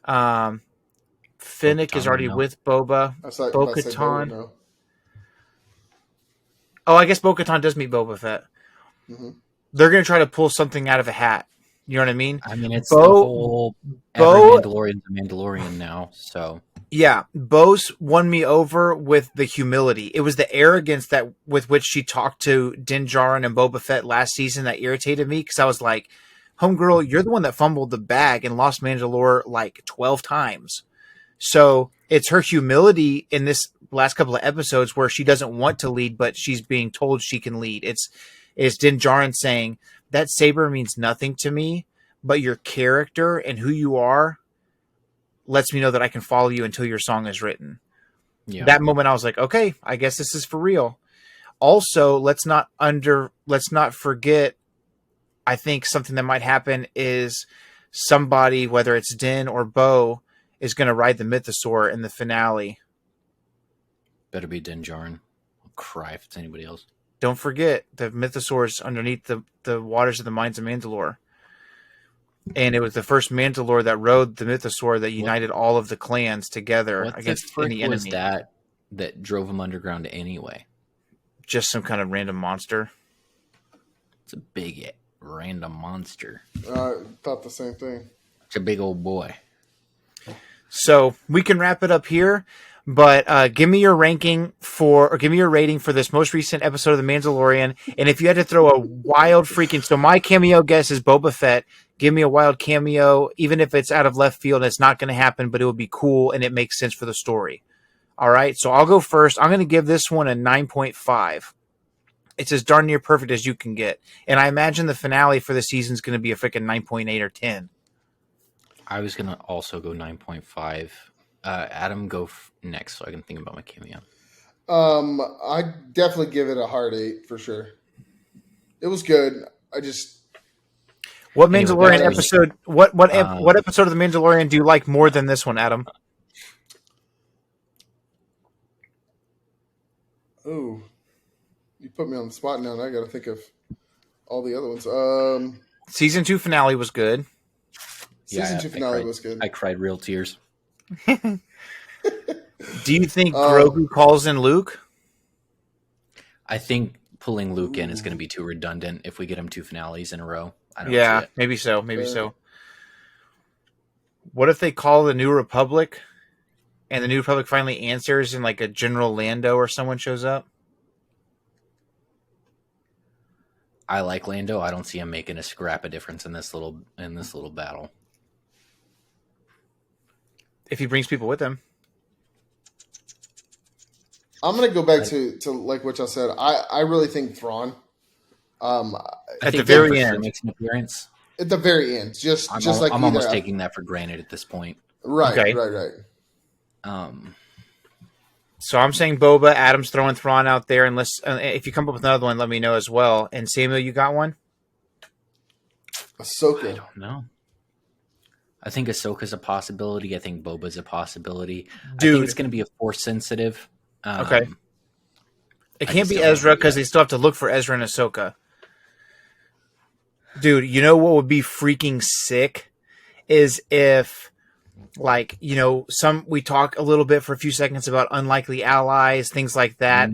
Finnick is already with Boba. Bo-Katan. Oh, I guess Bo-Katan does meet Boba Fett. Mm-hmm. They're going to try to pull something out of a hat. You know what I mean? I mean, it's the whole every Mandalorian's a Mandalorian now, so... Yeah, Bo's won me over with the humility. It was the arrogance that with which she talked to Din Djarin and Boba Fett last season that irritated me, because I was like, homegirl, you're the one that fumbled the bag and lost Mandalore like 12 times. So it's her humility in this last couple of episodes where she doesn't want to lead, but she's being told she can lead. It's Din Djarin saying, that saber means nothing to me, but your character and who you are lets me know that I can follow you until your song is written. Yeah. That moment I was like, okay, I guess this is for real. Also, let's not forget, I think something that might happen is somebody, whether it's Din or Bo, is going to ride the Mythosaur in the finale. Better be Din Djarin. I'll cry if it's anybody else. Don't forget, the Mythosaur is underneath the waters of the Mines of Mandalore. And it was the first Mandalore that rode the Mythosaur that united all of the clans together against any enemy. What was that drove him underground anyway? Just some kind of random monster. It's a big random monster. Thought the same thing. It's a big old boy. So we can wrap it up here, but give me your rating for this most recent episode of The Mandalorian. And if you had to throw a wild freaking, so my cameo guess is Boba Fett. Give me a wild cameo, even if it's out of left field and it's not going to happen, but it would be cool and it makes sense for the story. All right, so I'll go first. I'm going to give this one a 9.5. It's as darn near perfect as you can get. And I imagine the finale for the season is going to be a freaking 9.8 or 10. I was going to also go 9.5. Adam, go next so I can think about my cameo. I definitely give it a hard 8 for sure. It was good. What Mandalorian episode? What episode of the Mandalorian do you like more than this one, Adam? Oh, you put me on the spot now, and I got to think of all the other ones. Season 2 finale was good. Season 2 finale was good. I cried real tears. Do you think Grogu calls in Luke? I think pulling Luke in is going to be too redundant if we get him 2 finales in a row. I don't see it. Maybe so. Maybe so. What if they call the New Republic, and the New Republic finally answers, and like a General Lando or someone shows up? I like Lando. I don't see him making a scrap of difference in this little battle. If he brings people with him. I'm going to go back to like what y'all said. I really think Thrawn. At the very end, makes an appearance. At the very end, I'm almost taking that for granted at this point. Right, okay. right. So I'm saying Boba. Adam's throwing Thrawn out there. Unless if you come up with another one, let me know as well. And Samuel, you got one? Ahsoka. I don't know. I think Ahsoka's a possibility. I think Boba's a possibility. Dude. I think it's going to be a Force sensitive. Okay. It can't be Ezra because they still have to look for Ezra and Ahsoka. Dude, you know what would be freaking sick is if, like, you know, we talk a little bit for a few seconds about unlikely allies, things like that,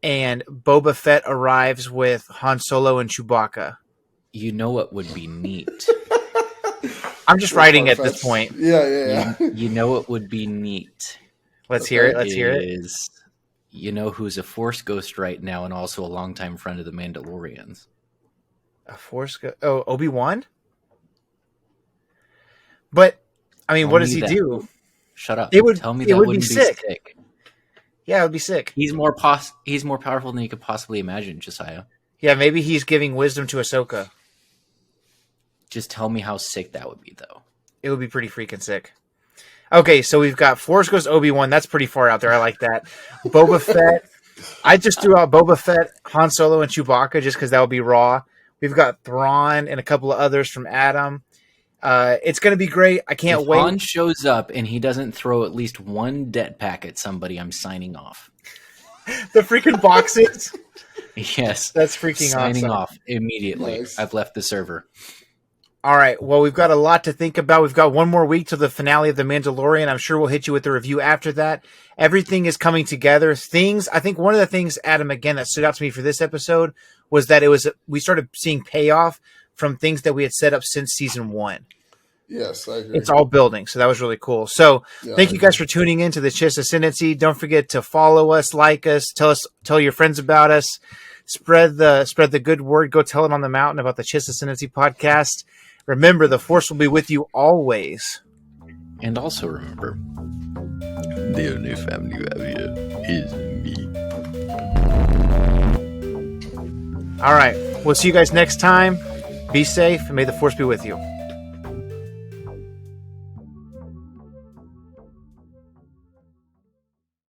and Boba Fett arrives with Han Solo and Chewbacca. You know what would be neat? I'm just writing at this point. Yeah. You know what would be neat? Let's hear it. You know who's a Force ghost right now and also a longtime friend of the Mandalorians? A Force ghost? Oh, Obi-Wan? But, I mean, what does he do? Shut up. Tell me that wouldn't be sick. Yeah, it would be sick. He's more powerful than you could possibly imagine, Josiah. Yeah, maybe he's giving wisdom to Ahsoka. Just tell me how sick that would be, though. It would be pretty freaking sick. Okay, so we've got Force Ghost Obi-Wan. That's pretty far out there. I like that. Boba Fett. I just threw out Boba Fett, Han Solo, and Chewbacca just because that would be raw. We've got Thrawn and a couple of others from Adam. It's going to be great. I can't wait. If Han shows up and he doesn't throw at least one debt pack at somebody, I'm signing off. The freaking boxes? Yes. That's freaking signing awesome. off immediately. Nice. I've left the server. All right. Well, we've got a lot to think about. We've got one more week to the finale of The Mandalorian. I'm sure we'll hit you with the review after that. Everything is coming together. I think one of the things, Adam, again, that stood out to me for this episode was that we started seeing payoff from things that we had set up since season 1. Yes, I agree. It's all building, so that was really cool. So thank you guys for tuning in to the Chiss Ascendancy. Don't forget to follow us, like us, tell your friends about us, spread the good word. Go tell it on the mountain about the Chiss Ascendancy podcast. Remember, the Force will be with you always. And also remember, the only family you have here is me. All right. We'll see you guys next time. Be safe, and may the Force be with you.